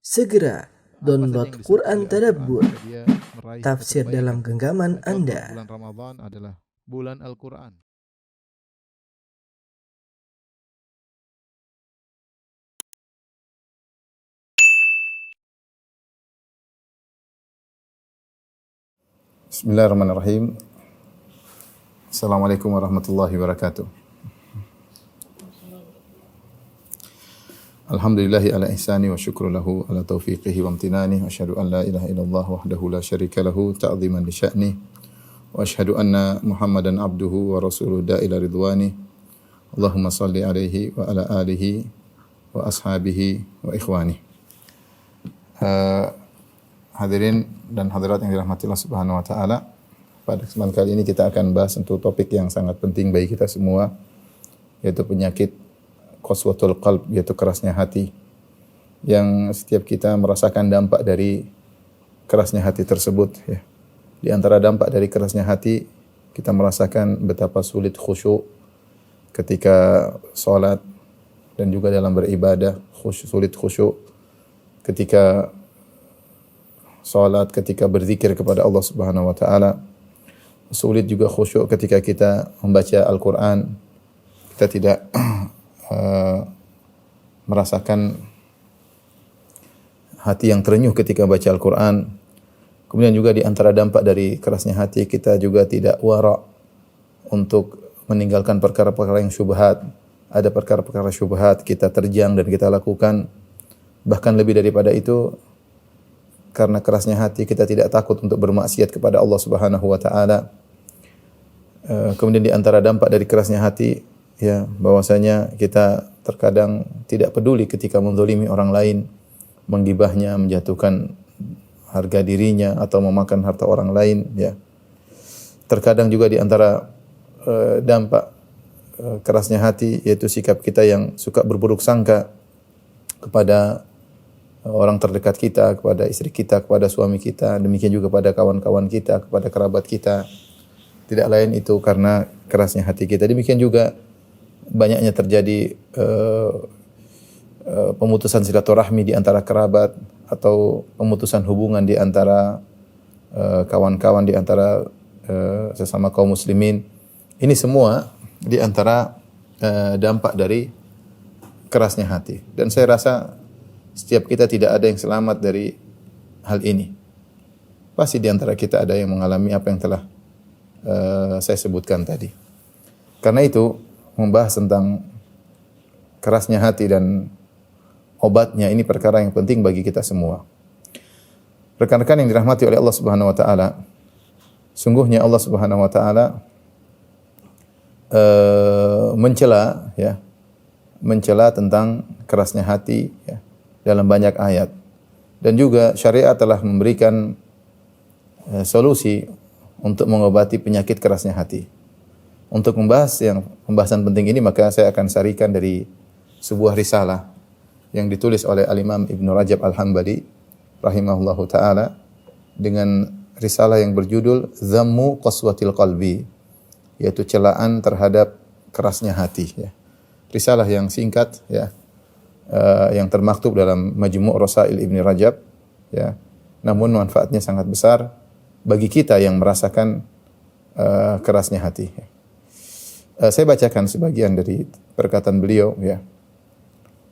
Segera download Quran Tadabbur, dia meraih tafsir kebaikan. dalam genggaman Contoh Anda. bulan Ramadan adalah bulan Al-Quran. Bismillahirrahmanirrahim. Assalamualaikum warahmatullahi wabarakatuh. Alhamdulillahi ala ihsani wa syukru lahu ala taufiqihi wa amtinani wa asyhadu an la ilaha illallah wahdahu la syarika lahu ta'ziman li sya'ni wa asyhadu anna Muhammadan abduhu wa rasuluhu da'ila ridwani. Allahumma salli alaihi wa ala alihi wa ashabihi wa ikhwani. Hadirin dan hadirat yang dirahmati Allah Subhanahu wa taala, pada kesempatan kali ini kita akan bahas untuk topik yang sangat penting bagi kita semua, yaitu penyakit qaswatul qalb, yaitu kerasnya hati, yang setiap kita merasakan dampak dari kerasnya hati tersebut. Ya. Di antara dampak dari kerasnya hati, kita merasakan betapa sulit khusyuk ketika sholat dan juga dalam beribadah, sulit khusyuk ketika salat, ketika berzikir kepada Allah Subhanahu wa taala. Sulit juga khusyuk ketika kita membaca Al-Qur'an. Kita tidak merasakan hati yang terenyuh ketika baca Al-Qur'an. Kemudian juga di antara dampak dari kerasnya hati, kita juga tidak wara' untuk meninggalkan perkara-perkara yang syubhat. Ada perkara-perkara syubhat kita terjang dan kita lakukan. Bahkan lebih daripada itu, karena kerasnya hati kita tidak takut untuk bermaksiat kepada Allah Subhanahu wa taala. Kemudian di antara dampak dari kerasnya hati, ya, bahwasanya kita terkadang tidak peduli ketika menzalimi orang lain, menggibahnya, menjatuhkan harga dirinya atau memakan harta orang lain, ya. Terkadang juga di antara dampak kerasnya hati yaitu sikap kita yang suka berburuk sangka kepada orang terdekat kita, kepada istri kita, kepada suami kita, demikian juga pada kawan-kawan kita, kepada kerabat kita. Tidak lain itu karena kerasnya hati kita. Demikian juga banyaknya terjadi pemutusan silaturahmi di antara kerabat atau pemutusan hubungan di antara kawan-kawan, di antara sesama kaum muslimin. Ini semua di antara dampak dari kerasnya hati. Dan saya rasa setiap kita tidak ada yang selamat dari hal ini. Pasti di antara kita ada yang mengalami apa yang telah saya sebutkan tadi. Karena itu, membahas tentang kerasnya hati dan obatnya ini perkara yang penting bagi kita semua. Rekan-rekan yang dirahmati oleh Allah Subhanahu wa taala, sungguhnya Allah Subhanahu wa taala mencela tentang kerasnya hati, ya, dalam banyak ayat. Dan juga syariat telah memberikan solusi untuk mengobati penyakit kerasnya hati. Untuk membahas pembahasan penting ini, maka saya akan sarikan dari sebuah risalah yang ditulis oleh Al-Imam Ibn Rajab Al-Hambali rahimahullahu taala, dengan risalah yang berjudul Dhammu Qaswatil Qalbi, yaitu celaan terhadap kerasnya hati, ya. Risalah yang singkat, ya, yang termaktub dalam Majmu' Rasail Ibn Rajab, ya. Namun manfaatnya sangat besar bagi kita yang merasakan kerasnya hati. Saya bacakan sebagian dari perkataan beliau, ya.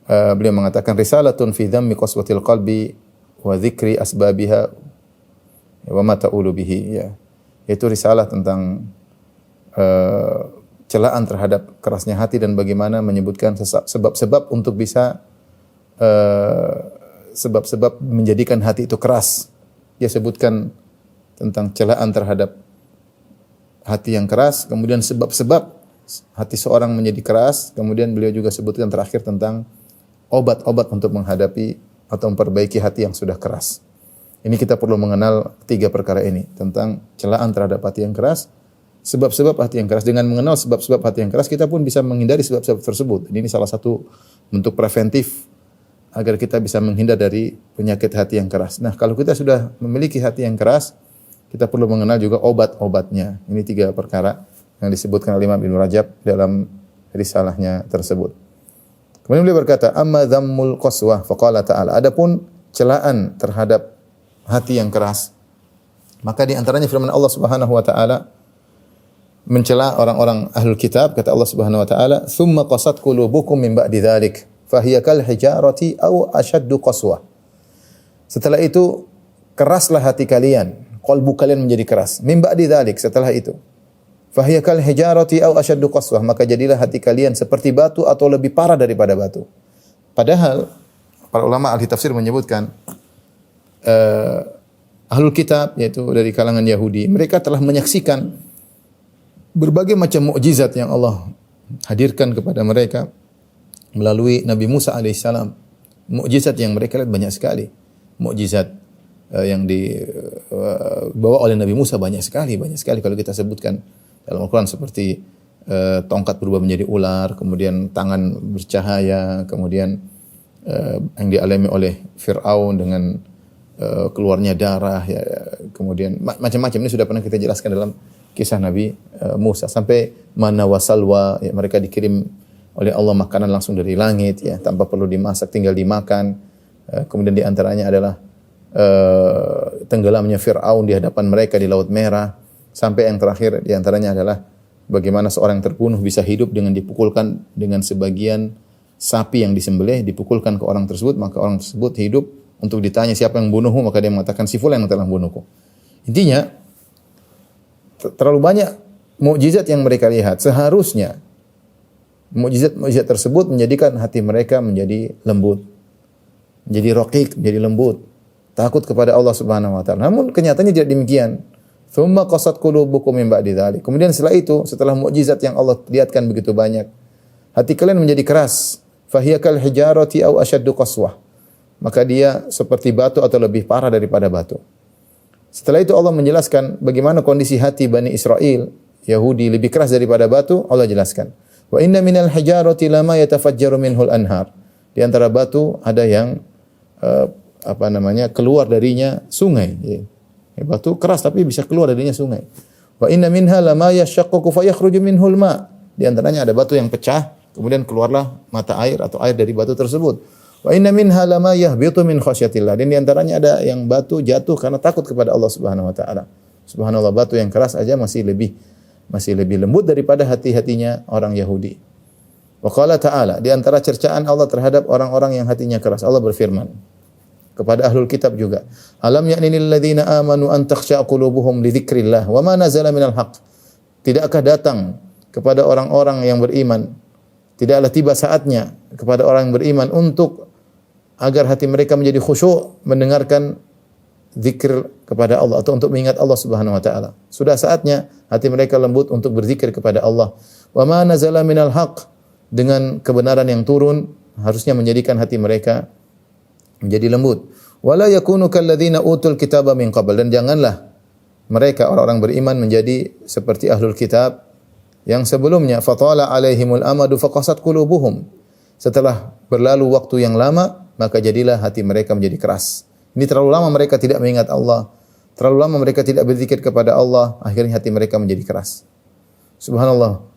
Beliau mengatakan, risalatun fi dhammi qaswatil qalbi wa dzikri asbabiha wa ma ta'ulu bihi, ya. Itu risalah tentang celaan terhadap kerasnya hati dan bagaimana menyebutkan sebab-sebab untuk bisa sebab-sebab menjadikan hati itu keras. Dia sebutkan tentang celaan terhadap hati yang keras, kemudian sebab-sebab hati seorang menjadi keras, kemudian beliau juga sebutkan terakhir tentang obat-obat untuk menghadapi atau memperbaiki hati yang sudah keras. Ini kita perlu mengenal tiga perkara ini, tentang celaan terhadap hati yang keras, sebab-sebab hati yang keras. Dengan mengenal sebab-sebab hati yang keras, kita pun bisa menghindari sebab-sebab tersebut. Ini salah satu bentuk preventif agar kita bisa menghindar dari penyakit hati yang keras. Nah, kalau kita sudah memiliki hati yang keras, kita perlu mengenal juga obat-obatnya. Ini tiga perkara yang disebutkan oleh Imam Ibn Rajab dalam risalahnya tersebut. Kemudian beliau berkata, amma dhammul qaswah faqala ta'ala. Adapun celaan terhadap hati yang keras. Maka di antaranya firman Allah Subhanahu wa taala mencela orang-orang ahlul kitab, kata Allah Subhanahu wa taala, "Tsumma qasat qulubukum min ba'di dzalik, fahiya kal hijarati aw ashaddu qaswah." Setelah itu keraslah hati kalian, qalbu kalian menjadi keras. Min ba'di dzalik, setelah itu. Fahiya kal hijarati aw ashaddu qaswah, maka jadilah hati kalian seperti batu atau lebih parah daripada batu. Padahal para ulama ahli tafsir menyebutkan ahlul kitab, yaitu dari kalangan Yahudi, mereka telah menyaksikan berbagai macam mukjizat yang Allah hadirkan kepada mereka melalui Nabi Musa alaihissalam. Mukjizat yang mereka lihat banyak sekali. Mukjizat yang dibawa oleh Nabi Musa banyak sekali kalau kita sebutkan dalam Al-Quran, seperti tongkat berubah menjadi ular, kemudian tangan bercahaya, kemudian yang dialami oleh Fir'aun dengan keluarnya darah, ya, kemudian macam-macam. Ini sudah pernah kita jelaskan dalam kisah Nabi Musa, sampai mana wasalwa, ya, mereka dikirim oleh Allah makanan langsung dari langit, ya, tanpa perlu dimasak, tinggal dimakan. Kemudian di antaranya adalah tenggelamnya Fir'aun di hadapan mereka di Laut Merah, sampai yang terakhir di antaranya adalah bagaimana seorang terbunuh bisa hidup dengan dipukulkan dengan sebagian sapi yang disembelih, dipukulkan ke orang tersebut, maka orang tersebut hidup. Untuk ditanya siapa yang membunuhmu, maka dia mengatakan si fulan yang telah membunuhku. Intinya terlalu banyak mukjizat yang mereka lihat. Seharusnya mukjizat tersebut menjadikan hati mereka menjadi lembut, menjadi raqiq, menjadi lembut, takut kepada Allah Subhanahu wa taala. Namun kenyataannya tidak demikian. Tsumma qasat qulubukum min ba'di dzalik. Kemudian setelah itu, setelah mukjizat yang Allah lihatkan begitu banyak, hati kalian menjadi keras. Fahiya kal hijarati aw ashaddu qaswah. Maka dia seperti batu atau lebih parah daripada batu. Setelah itu Allah menjelaskan bagaimana kondisi hati Bani Israel, Yahudi, lebih keras daripada batu. Allah jelaskan, wa inna minal hijarati lama yatafajjaru minhul anhar. Di antara batu ada yang keluar darinya sungai. Batu keras tapi bisa keluar darinya sungai. Wa inna minha lama yashaqqaqu fayakhruju minhul ma. Di antaranya ada batu yang pecah, kemudian keluarlah mata air atau air dari batu tersebut. Wa inna minha lama yahbitu min khasyatillah. Dan di antaranya ada yang batu jatuh karena takut kepada Allah Subhanahu wa taala. Subhanallah, batu yang keras aja masih lebih lembut daripada hati-hatinya orang Yahudi. Wa qala ta'ala, di antara cercaan Allah terhadap orang-orang yang hatinya keras, Allah berfirman kepada ahlul kitab juga, alam ya'ninil ladzina amanu an takhsha'a qulubuhum li dzikrillah wa ma nazala minal haqq. Tidakkah datang kepada orang-orang yang beriman, tidaklah tiba saatnya kepada orang yang beriman untuk agar hati mereka menjadi khusyuk mendengarkan zikir kepada Allah atau untuk mengingat Allah Subhanahu wa taala. Sudah saatnya hati mereka lembut untuk berzikir kepada Allah. Wa ma nazala minal haqq, dengan kebenaran yang turun harusnya menjadikan hati mereka menjadi lembut. Wala yakunu kalladzina utul kitaba min qabl, dan janganlah mereka orang-orang beriman menjadi seperti ahlul kitab yang sebelumnya, fatala alaihimul amadu faqasat qulubuhum. Setelah berlalu waktu yang lama, maka jadilah hati mereka menjadi keras. Ini terlalu lama mereka tidak mengingat Allah, terlalu lama mereka tidak berzikir kepada Allah, akhirnya hati mereka menjadi keras. Subhanallah.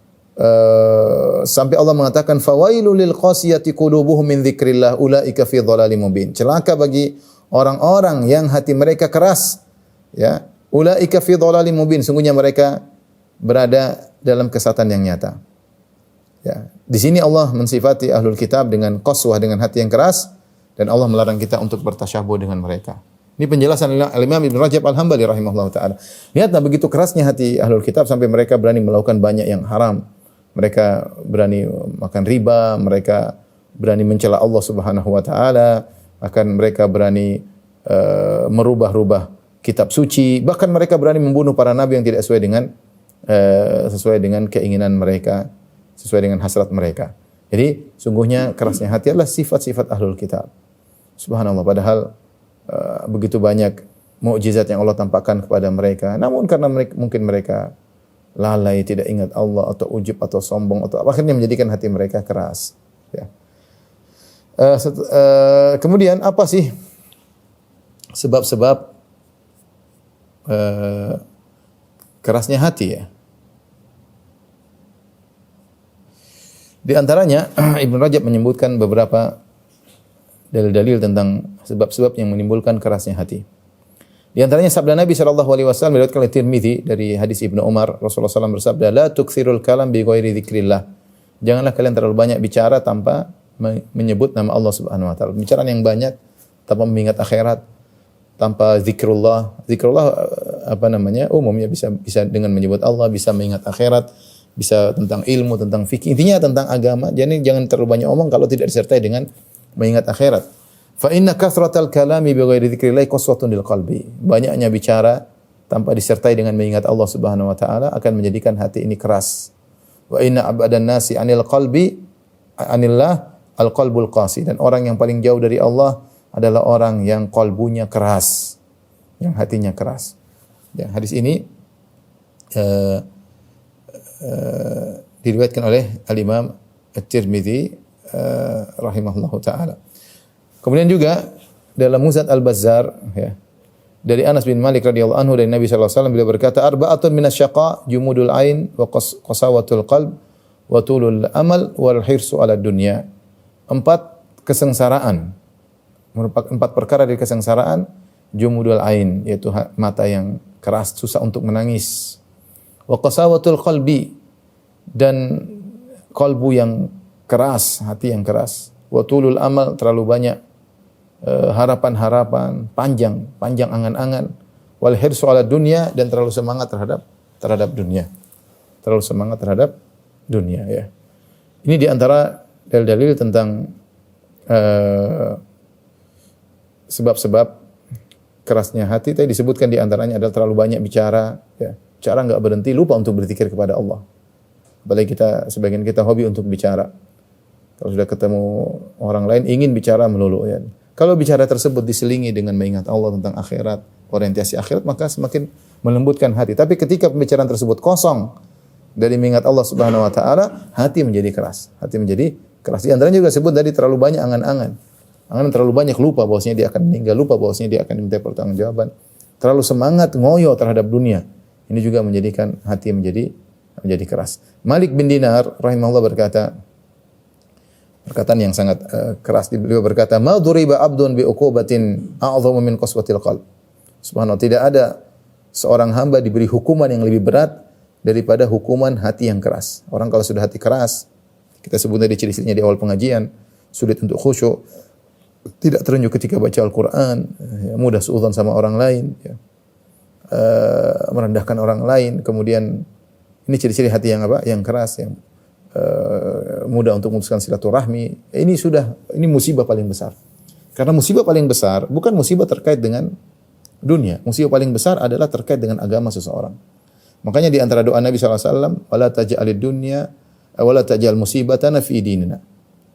Sampai Allah mengatakan fawailul lil qasiyati qulubuhum min dzikrillah ulaika fi dhalalim mubin. Celaka bagi orang-orang yang hati mereka keras, ya. Ulaika fi dhalalim mubin, sungguhnya mereka berada dalam kesesatan yang nyata. Ya. Di sini Allah mensifati ahlul kitab dengan qaswah, dengan hati yang keras, dan Allah melarang kita untuk bertasyabuh dengan mereka. Ini penjelasan Imam Ibn Rajab Al-Hambali rahimahullah ta'ala. Lihatlah begitu kerasnya hati ahlul kitab sampai mereka berani melakukan banyak yang haram. Mereka berani makan riba, mereka berani mencela Allah Subhanahu wa taala, bahkan mereka berani merubah-rubah kitab suci, bahkan mereka berani membunuh para nabi yang tidak sesuai dengan keinginan mereka, sesuai dengan hasrat mereka. Jadi sungguhnya kerasnya hati adalah sifat-sifat ahlul kitab. Subhanallah, padahal begitu banyak mukjizat yang Allah tampakkan kepada mereka, namun karena mungkin mereka lalai, tidak ingat Allah atau ujub atau sombong atau akhirnya menjadikan hati mereka keras. Ya. Kemudian apa sih sebab-sebab kerasnya hati, ya? Di antaranya Ibn Rajab menyebutkan beberapa dalil-dalil tentang sebab-sebab yang menimbulkan kerasnya hati. Di antaranya sabda Nabi sallallahu alaihi wasallam diriwayatkan oleh Tirmizi dari hadis Ibnu Umar, Rasulullah SAW bersabda, "La tuktsirul kalam bi ghairi dzikrillah." Janganlah kalian terlalu banyak bicara tanpa menyebut nama Allah Subhanahu wa taala. Bicaraan yang banyak tanpa mengingat akhirat, tanpa zikrullah. Zikrullah umumnya bisa dengan menyebut Allah, bisa mengingat akhirat, bisa tentang ilmu, tentang fikih. Intinya tentang agama. Jadi jangan terlalu banyak omong kalau tidak disertai dengan mengingat akhirat. Fa inna kathratal kalami bi ghairi dzikrillah qaswatun lil qalbi. Banyaknya bicara tanpa disertai dengan mengingat Allah Subhanahu wa taala akan menjadikan hati ini keras. Wa inna abadan nasi anillah al-qalbul qasi, dan orang yang paling jauh dari Allah adalah orang yang qalbunya keras, yang hatinya keras. Ya, hadis ini diriwayatkan oleh Al-Imam At-Tirmizi rahimahullahu taala. Kemudian juga dalam Musnad Al-Bazzar, ya, dari Anas bin Malik radhiyallahu anhu dari Nabi sallallahu alaihi wasallam, beliau berkata, "Arba'atun minasyaqa jumudul ain wa qasawatul qalb wa tulul amal wal hirsu 'ala dunya." 4 kesengsaraan, merupakan 4 perkara dari kesengsaraan, jumudul ain, yaitu mata yang keras, susah untuk menangis. Wa qasawatul qalbi, dan kalbu yang keras, hati yang keras. Wa tulul amal, terlalu banyak harapan-harapan, panjang angan-angan. Wal hirsu 'ala dunya, dan terlalu semangat terhadap dunia. Terlalu semangat terhadap dunia, ya. Ini di antara dalil-dalil tentang sebab-sebab kerasnya hati. Tadi disebutkan di antaranya adalah terlalu banyak bicara, ya. Bicara enggak berhenti, lupa untuk berzikir kepada Allah. Apalagi sebagian kita hobi untuk bicara. Kalau sudah ketemu orang lain ingin bicara melulu, ya. Kalau bicara tersebut diselingi dengan mengingat Allah tentang akhirat, orientasi akhirat, maka semakin melembutkan hati. Tapi ketika pembicaraan tersebut kosong dari mengingat Allah Subhanahu wa taala, hati menjadi keras. Hati menjadi keras. Di antaranya juga sebut tadi terlalu banyak angan-angan. Angan terlalu banyak, lupa bahwasanya dia akan meninggal, lupa bahwasanya dia akan diminta pertanggungjawaban. Terlalu semangat ngoyo terhadap dunia. Ini juga menjadikan hati menjadi keras. Malik bin Dinar rahimahullah berkata, perkataan yang sangat keras, beliau berkata, "Ma duriba abdun bi uqubatin a'dhamu min qaswatil qalb." Subhanallah, tidak ada seorang hamba diberi hukuman yang lebih berat daripada hukuman hati yang keras. Orang kalau sudah hati keras, kita sebut tadi ciri-cirinya di awal pengajian, sulit untuk khusyuk, tidak terenyuh ketika baca Al-Qur'an, mudah suudzon sama orang lain, ya. Merendahkan orang lain, kemudian ini ciri-ciri hati yang yang keras, yang mudah untuk memutuskan silaturahmi. Ini musibah paling besar. Karena musibah paling besar bukan musibah terkait dengan dunia. Musibah paling besar adalah terkait dengan agama seseorang. Makanya di antara doa Nabi SAW, "Wala taj'alid dunya wala taj'al musibatana fi dinina.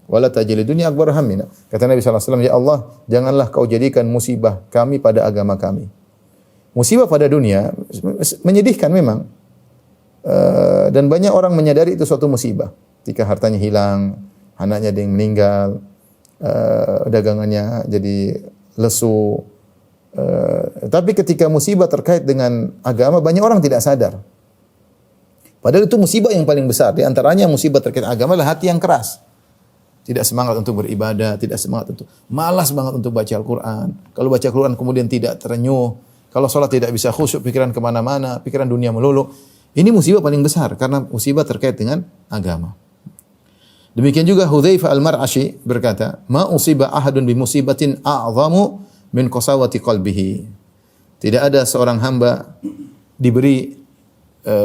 Wala taj'alid dunya akbar hammina." Kata Nabi SAW, "Ya Allah, janganlah kau jadikan musibah kami pada agama kami." Musibah pada dunia menyedihkan memang. Dan banyak orang menyadari itu suatu musibah. Ketika hartanya hilang, anaknya ada yang meninggal, dagangannya jadi lesu. Tapi ketika musibah terkait dengan agama, banyak orang tidak sadar. Padahal itu musibah yang paling besar. Di antaranya musibah terkait agama adalah hati yang keras. Tidak semangat untuk beribadah, tidak semangat untuk, malas banget untuk baca Al-Quran. Kalau baca Al-Quran kemudian tidak terenyuh. Kalau sholat tidak bisa khusyuk, pikiran kemana-mana, pikiran dunia melulu. Ini musibah paling besar karena musibah terkait dengan agama. Demikian juga Hudzaifah Al-Mar'ashi berkata, "Ma usiba ahadun bi musibatin a'zamu min qasawati qalbihi." Tidak ada seorang hamba diberi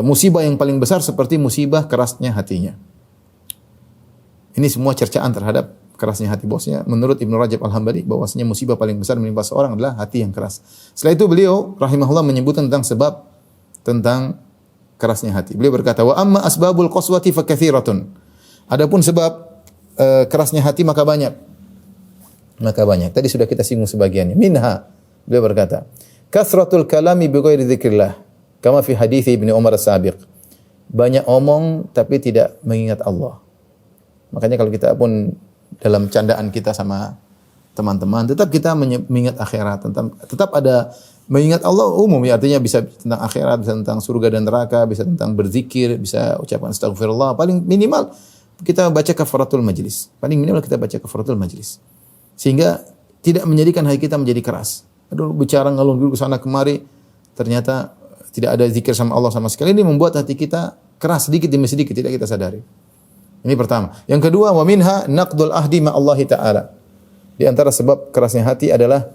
musibah yang paling besar seperti musibah kerasnya hatinya. Ini semua cercaan terhadap kerasnya hati. Bosnya menurut Ibnu Rajab Al-Hambali bahwasanya musibah paling besar menimpa seorang adalah hati yang keras. Setelah itu beliau rahimahullah menyebutkan tentang sebab tentang kerasnya hati. Beliau berkata, "Wa amma asbabul qaswati fa katsiratun." Adapun sebab kerasnya hati maka banyak. Tadi sudah kita singgung sebagiannya. Minha, beliau berkata, "Kathratul kalami bi ghairi dzikrillah, kama fi hadits Ibnu Umar as-sabiq." Banyak omong tapi tidak mengingat Allah. Makanya kalau kita pun dalam candaan kita sama teman-teman, tetap kita mengingat akhirat, tetap ada mengingat Allah umum, ya, artinya bisa tentang akhirat, bisa tentang surga dan neraka, bisa tentang berzikir, bisa ucapan astagfirullah. Paling minimal kita baca kafaratul majlis. Paling minimal kita baca kafaratul majlis. Sehingga tidak menjadikan hati kita menjadi keras. Aduh, bicara ngalung ke sana kemari, ternyata tidak ada zikir sama Allah sama sekali. Ini membuat hati kita keras sedikit demi sedikit, tidak kita sadari. Ini pertama. Yang kedua, wa minha naqdul ahdi ma Allah Ta'ala. Di antara sebab kerasnya hati adalah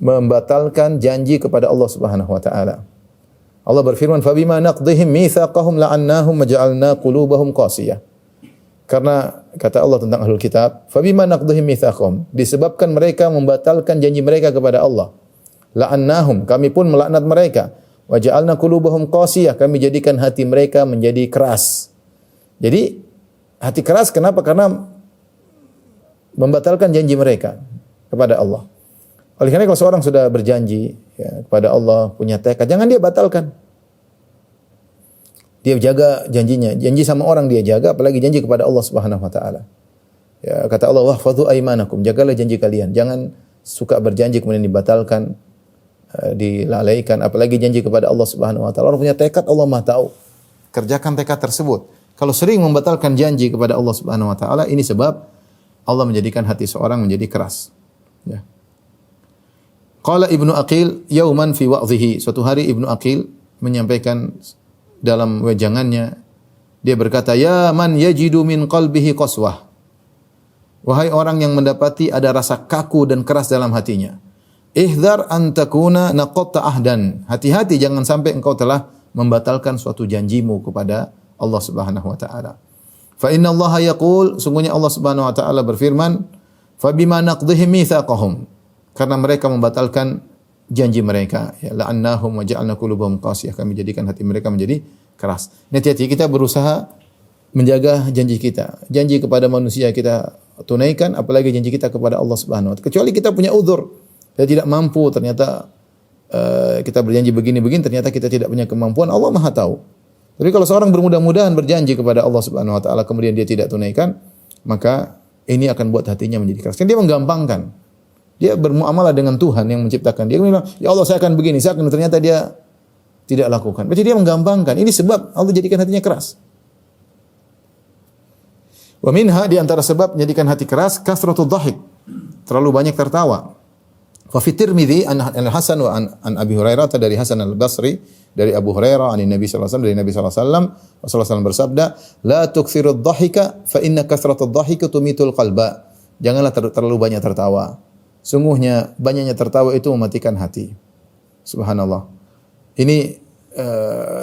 membatalkan janji kepada Allah Subhanahu wa taala. Allah berfirman, "Fa bima naqdihim mitsaqahum la'annahum wa ja'alna qulubahum qasiyah." Karena kata Allah tentang ahlul kitab, "Fa bima naqdihim mitsaqahum", disebabkan mereka membatalkan janji mereka kepada Allah. La'annahum, kami pun melaknat mereka. Wa ja'alna qulubahum qasiyah, kami jadikan hati mereka menjadi keras. Jadi hati keras kenapa? Karena membatalkan janji mereka kepada Allah. Oleh karena kalau seorang sudah berjanji ya, kepada Allah, punya tekad, jangan dia batalkan. Dia jaga janjinya, janji sama orang dia jaga, apalagi janji kepada Allah Subhanahu wa taala. Ya, kata Allah, "Wahfadzu aimanakum", jagalah janji kalian. Jangan suka berjanji kemudian dibatalkan, dilalaikan, apalagi janji kepada Allah Subhanahu wa taala. Orang punya tekad, Allah Maha tahu. Kerjakan tekad tersebut. Kalau sering membatalkan janji kepada Allah Subhanahu wa taala, ini sebab Allah menjadikan hati seorang menjadi keras. Ya. Qala Ibnu Aqil yauman fi wa'dhihi. Suatu hari Ibnu Aqil menyampaikan dalam wejangannya, dia berkata, "Ya man yajidu min qalbihi qaswah." Wahai orang yang mendapati ada rasa kaku dan keras dalam hatinya. Ihdhar an takuna naqatta ahdan. Hati-hati jangan sampai engkau telah membatalkan suatu janjimu kepada Allah Subhanahu wa taala. Fa inna Allah yaqul, sungguhnya Allah Subhanahu wa taala berfirman, "Fa bima naqdihim mitsaqahum." Karena mereka membatalkan janji mereka, ya la'annahum wa ja'alna qulubahum qasiyah, kami jadikan hati mereka menjadi keras. Hati-hati kita berusaha menjaga janji kita. Janji kepada manusia kita tunaikan, apalagi janji kita kepada Allah Subhanahu wa taala. Kecuali kita punya uzur, kita tidak mampu, ternyata kita berjanji begini-begini, ternyata kita tidak punya kemampuan, Allah Maha tahu. Tapi kalau seorang bermudah-mudahan berjanji kepada Allah Subhanahu wa taala kemudian dia tidak tunaikan, maka ini akan buat hatinya menjadi keras. Kan dia menggampangkan. Dia bermuamalah dengan Tuhan yang menciptakan dia. Dia bilang, "Ya Allah, saya akan begini." Ternyata dia tidak lakukan. Berarti dia menggampangkan. Ini sebab Allah jadikan hatinya keras. Wa minha, di antara sebab menjadikan hati keras, kasratul dhahik. Terlalu banyak tertawa. Fa fi Tirmidzi an Hasan wa an Abi Hurairah, dari Hasan al-Basri, dari Abu Hurairah, dari Nabi sallallahu alaihi wasallam, dari Nabi sallallahu alaihi wasallam, Rasulullah SAW bersabda, "La tuktsirud dhahika fa inna kasratud dhahika tumitul qalba." Janganlah terlalu banyak tertawa. Sungguhnya banyaknya tertawa itu mematikan hati. Subhanallah. Ini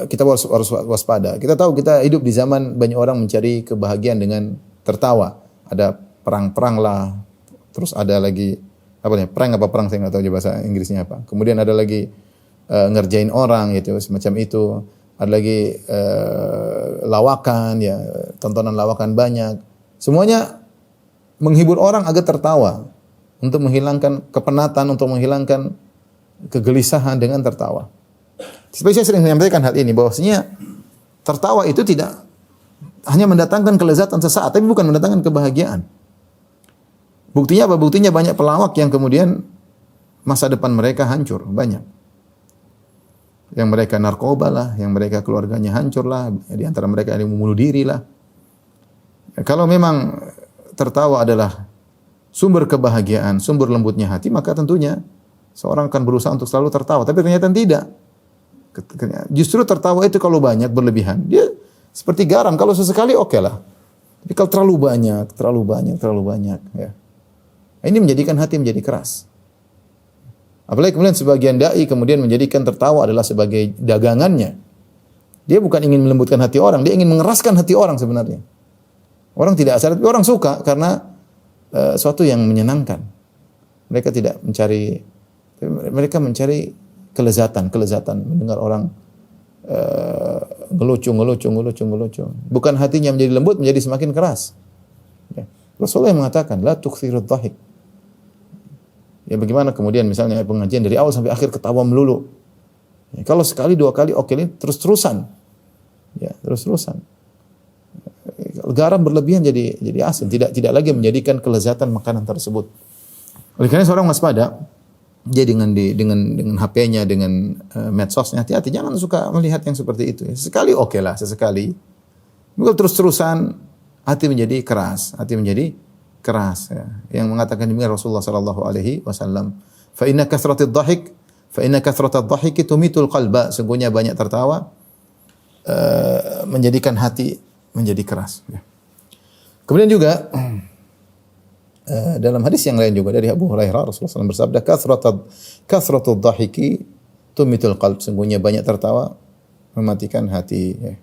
kita harus waspada. Kita tahu kita hidup di zaman banyak orang mencari kebahagiaan dengan tertawa. Ada perang-perang lah, terus ada lagi apa nih? Perang saya nggak tahu bahasa Inggrisnya apa. Kemudian ada lagi ngerjain orang gitu, semacam itu. Ada lagi lawakan ya, tontonan lawakan banyak. Semuanya menghibur orang agar tertawa. Untuk menghilangkan kepenatan, untuk menghilangkan kegelisahan dengan tertawa. Seperti saya sering menyampaikan hal ini, bahwasanya tertawa itu tidak hanya mendatangkan kelezatan sesaat, tapi bukan mendatangkan kebahagiaan. Buktinya apa? Buktinya banyak pelawak yang kemudian masa depan mereka hancur, banyak. Yang mereka narkoba lah, yang mereka keluarganya hancur lah, di antara mereka ada yang membunuh diri lah. Kalau memang tertawa adalah sumber kebahagiaan, sumber lembutnya hati, maka tentunya seorang akan berusaha untuk selalu tertawa. Tapi ternyata tidak. Justru tertawa itu kalau banyak, berlebihan, dia seperti garam. Kalau sesekali oke lah. Tapi kalau terlalu banyak, ya. Ini menjadikan hati menjadi keras. Apalagi kemudian sebagian dai kemudian menjadikan tertawa adalah sebagai dagangannya. Dia bukan ingin melembutkan hati orang, dia ingin mengeraskan hati orang sebenarnya. Orang tidak sadar, tapi orang suka karena suatu yang menyenangkan. Mereka tidak mencari, mereka mencari kelezatan mendengar orang ngelucu. Bukan hatinya menjadi lembut, menjadi semakin keras. Ya. Rasulullah yang mengatakan, "La tuktsirud dhahik." Ya bagaimana kemudian misalnya pengajian dari awal sampai akhir ketawa melulu. Ya, kalau sekali dua kali oke, ini terus-terusan. Ya, terus-terusan. Garam berlebihan jadi asin, tidak lagi menjadikan kelezatan makanan tersebut. Oleh karena seorang waspada, dia dengan HP-nya, dengan medsosnya, hati-hati, jangan suka melihat yang seperti itu. Sekali oke lah, sesekali. Kalau terus-terusan hati menjadi keras, hati menjadi keras ya. Yang mengatakan demikian Rasulullah sallallahu alaihi wasallam. Fa inna kasratad dhahik tumitul qalba. Sungguhnya banyak tertawa menjadikan hati menjadi keras ya. Kemudian juga dalam hadis yang lain juga dari Abu Hurairah Rasulullah SAW bersabda kasratud dhahiki tumitul qalb. Sungguhnya banyak tertawa mematikan hati ya.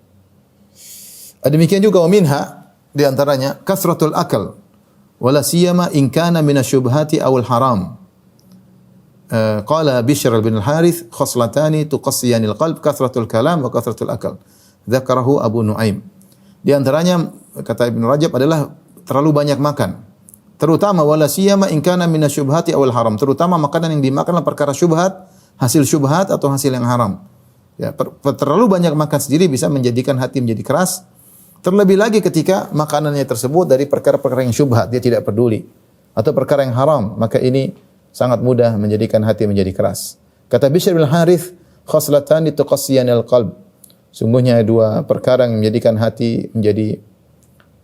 Demikian juga wa minha di antaranya kasratul akal wala siyama in kana minasyubhati awal haram. Qala Bishr bin al-Harith khoslatani tuqassiyanil qalb kasratul kalam wa kasratul akal. Dzakarahu Abu Nuaim. Di antaranya kata Ibnu Rajab adalah terlalu banyak makan. Terutama wala siyama in kana minasyubhati awal haram. Terutama makanan yang dimakanlah perkara syubhat, hasil syubhat atau hasil yang haram. Ya, terlalu banyak makan sendiri bisa menjadikan hati menjadi keras. Terlebih lagi ketika makanannya tersebut dari perkara-perkara yang syubhat, dia tidak peduli, atau perkara yang haram, maka ini sangat mudah menjadikan hati menjadi keras. Kata Bishr bin Harith, khoslatani tuqassiyanil qalb. Sungguhnya dua perkara yang menjadikan hati menjadi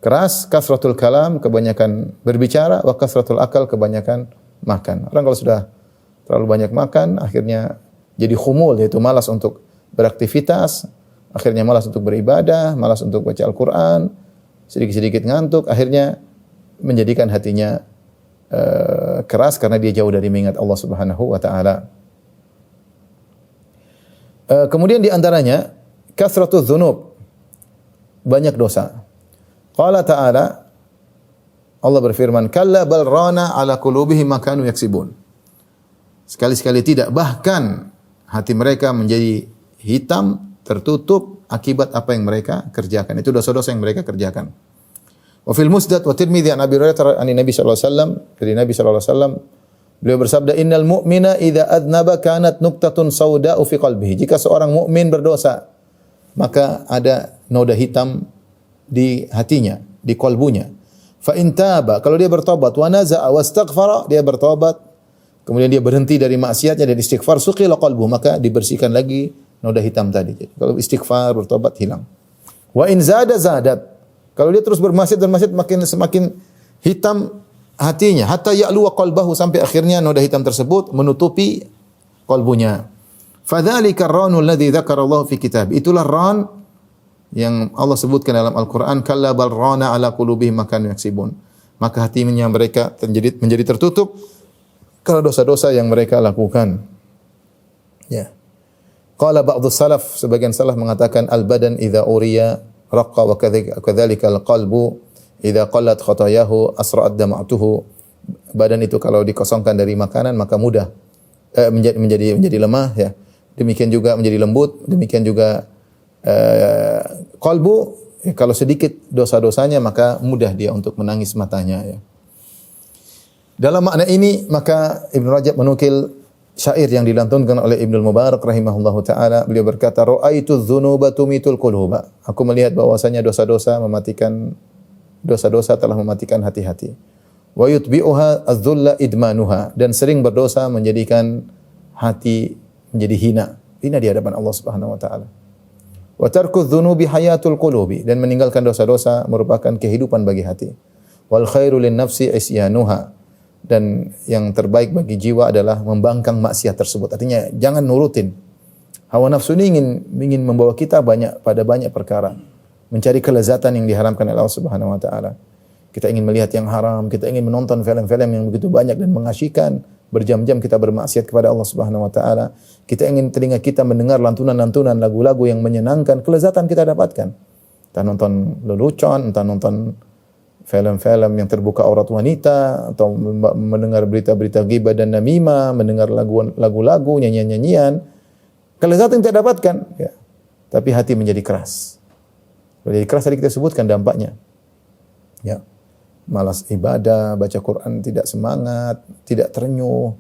keras, kasratul kalam, kebanyakan berbicara, wa kasratul akal, kebanyakan makan. Orang kalau sudah terlalu banyak makan, akhirnya jadi khumul, yaitu malas untuk beraktivitas, akhirnya malas untuk beribadah, malas untuk baca Al-Quran, sedikit-sedikit ngantuk, akhirnya menjadikan hatinya keras karena dia jauh dari mengingat Allah Subhanahu wa taala. Kemudian di antaranya kasratuz dzunub, banyak dosa. Qala ta'ala, Allah berfirman, kalla bal rana ala qulubihim ma kanu yaksibun. Sekali-sekali tidak, bahkan hati mereka menjadi hitam, tertutup akibat apa yang mereka kerjakan. Itu dosa-dosa yang mereka kerjakan. Wa fil Musnad wa Tirmidzi an Abi Hurairah an Nabi sallallahu alaihi wasallam, dari Nabi sallallahu alaihi wasallam beliau bersabda, innal mu'mina idza adnaba kanat nuqtatun sauda'u fi qalbihi. Jika seorang mukmin berdosa, maka ada noda hitam di hatinya, di kalbunya. Fa in taba, kalau dia bertobat, wa naza'a wastaghfara, dia bertobat, kemudian dia berhenti dari maksiatnya dan istighfar, suqila qalbuhu, maka dibersihkan lagi noda hitam tadi. Jadi, kalau istighfar, bertobat, hilang. Wa in zada zadat. Kalau dia terus bermaksiat semakin hitam hatinya, hatta ya'lu qalbahu, sampai akhirnya noda hitam tersebut menutupi kalbunya. Fadzalika ar-ranu alladhi dzakara Allah fi kitab. Itulah ran yang Allah sebutkan dalam Al-Qur'an, kalla bal rana ala qulubihim ma kanu yaksibun. Maka hatinya mereka menjadi tertutup karena dosa-dosa yang mereka lakukan. Ya. Qala ba'dhu salaf, sebagian salaf mengatakan al-badan idza uriya raqqa wa kadzalika al-qalbu idza qallat khatayahu asra'at dam'atuhu. Badan itu kalau dikosongkan dari makanan maka mudah menjadi lemah ya. Demikian juga menjadi lembut, demikian juga qalbu kalau sedikit dosa-dosanya maka mudah dia untuk menangis matanya ya. Dalam makna ini maka Ibnu Rajab menukil syair yang dilantunkan oleh Ibnu Mubarak rahimahullahu taala. Beliau berkata, "Ra'aitu dzunuba tumitul quluba." Aku melihat bahwasanya dosa-dosa telah mematikan hati-hati. Wa yutbi'uha adz-dzulla idmanuha, dan sering berdosa menjadikan hati menjadi hina di hadapan Allah Subhanahu wa taala. Wa tarku dzunubi hayatul qulubi, dan meninggalkan dosa-dosa merupakan kehidupan bagi hati. Wal khairu lin nafsi isyanuha, dan yang terbaik bagi jiwa adalah membangkang maksiat tersebut. Artinya jangan nurutin. Hawa nafsu ini ingin membawa kita pada banyak perkara, mencari kelezatan yang diharamkan oleh Allah Subhanahu wa taala. Kita ingin melihat yang haram, kita ingin menonton film-film yang begitu banyak dan mengasyikkan, berjam-jam kita bermaksiat kepada Allah Subhanahu wa taala. Kita ingin telinga kita mendengar lantunan-lantunan lagu-lagu yang menyenangkan, kelezatan kita dapatkan. Entah nonton lelucon, entah nonton film-film yang terbuka aurat wanita, atau mendengar berita-berita ghibah dan namimah, mendengar lagu-lagu, nyanyian-nyanyian. Kelezatan yang kita dapatkan, ya. Tapi hati menjadi keras. Menjadi keras tadi kita sebutkan dampaknya. Ya. Malas ibadah, baca Quran tidak semangat, tidak terenyuh,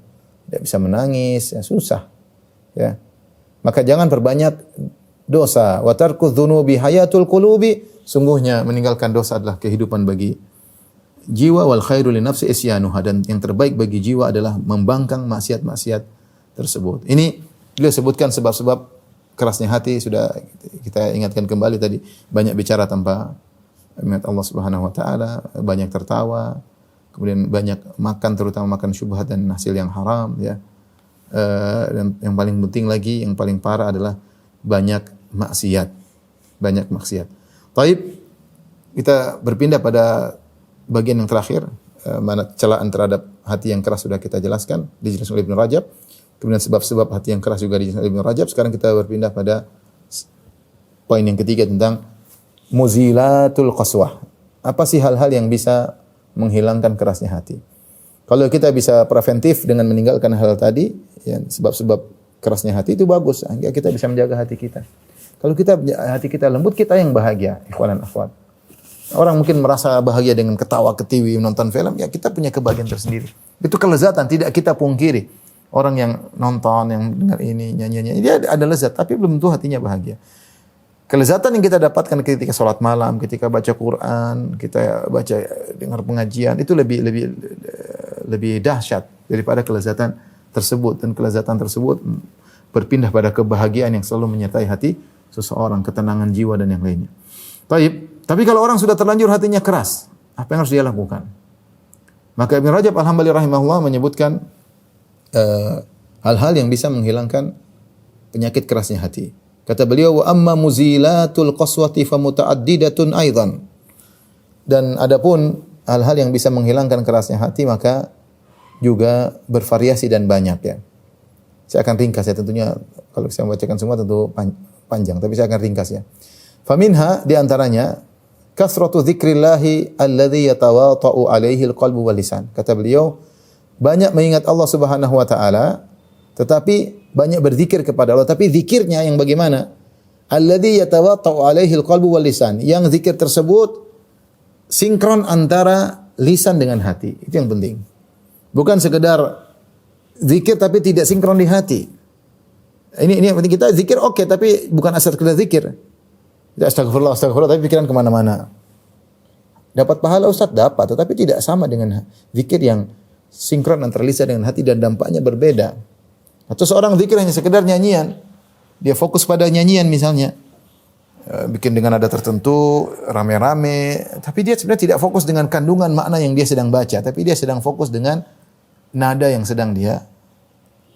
tidak bisa menangis, ya susah. Ya. Maka jangan perbanyak dosa. Wa tarku dzunubi hayatul qulubi, sungguhnya meninggalkan dosa adalah kehidupan bagi jiwa. Wal khairu li nafsi isyanuha, dan yang terbaik bagi jiwa adalah membangkang maksiat-maksiat tersebut. Ini beliau sebutkan sebab-sebab kerasnya hati. Sudah kita ingatkan kembali tadi, banyak bicara tanpa ingat Allah Subhanahu wa taala, banyak tertawa, kemudian banyak makan, terutama makan syubhat dan hasil yang haram, ya. Dan yang paling penting lagi, yang paling parah adalah banyak maksiat. Banyak maksiat. Taib, kita berpindah pada bagian yang terakhir, mana celaan terhadap hati yang keras sudah kita jelaskan, dijelaskan oleh Ibnu Rajab. Kemudian sebab-sebab hati yang keras juga dijelaskan oleh Ibnu Rajab. Sekarang kita berpindah pada poin yang ketiga tentang muzilatul qaswah. Apa sih hal-hal yang bisa menghilangkan kerasnya hati? Kalau kita bisa preventif dengan meninggalkan hal tadi, ya, sebab-sebab kerasnya hati itu bagus, sehingga kita bisa menjaga hati kita. Kalau hati kita lembut, kita yang bahagia, ikhwan dan akhwat. Orang mungkin merasa bahagia dengan ketawa ketiwi menonton film, ya kita punya kebahagiaan tersendiri. Itu kelezatan, tidak kita pungkiri. Orang yang nonton, yang dengar ini, nyanyi-nyanyi, dia ada lezat, tapi belum tentu hatinya bahagia. Kelezatan yang kita dapatkan ketika sholat malam, ketika baca Quran, kita baca dengar pengajian, itu lebih dahsyat daripada kelezatan tersebut. Dan kelezatan tersebut berpindah pada kebahagiaan yang selalu menyertai hati seseorang, ketenangan jiwa dan yang lainnya. Tapi kalau orang sudah terlanjur hatinya keras, apa yang harus dia lakukan? Maka Ibnu Rajab Al-Hambali rahimahullah menyebutkan hal-hal yang bisa menghilangkan penyakit kerasnya hati. Kata beliau, wa amma muzilatul qaswati fa mutaaddidatun aidan. Dan adapun hal-hal yang bisa menghilangkan kerasnya hati maka juga bervariasi dan banyak, ya. Saya akan ringkas, ya, tentunya kalau saya membacakan semua tentu panjang, tapi saya akan ringkas, ya. Faminha, di antaranya kasratu dzikrillahi alladzi yatawata'u alaihi alqalbu wal lisan. Kata beliau, banyak mengingat Allah Subhanahu wa taala, tetapi banyak berzikir kepada Allah, tapi zikirnya yang bagaimana? Alladzi yatawata'u alaihi alqalbu wal lisan. Yang zikir tersebut sinkron antara lisan dengan hati. Itu yang penting. Bukan sekedar zikir tapi tidak sinkron di hati. Ini yang penting, kita zikir oke, tapi bukan asal sekedar zikir. Tidak astagfirullah, tapi pikiran kemana-mana. Dapat pahala Ustaz? Dapat, tetapi tidak sama dengan zikir yang sinkron antara lisan dengan hati dan dampaknya berbeda. Atau seorang zikir hanya sekedar nyanyian, dia fokus pada nyanyian misalnya, bikin dengan nada tertentu, rame-rame, tapi dia sebenarnya tidak fokus dengan kandungan makna yang dia sedang baca, tapi dia sedang fokus dengan nada yang sedang dia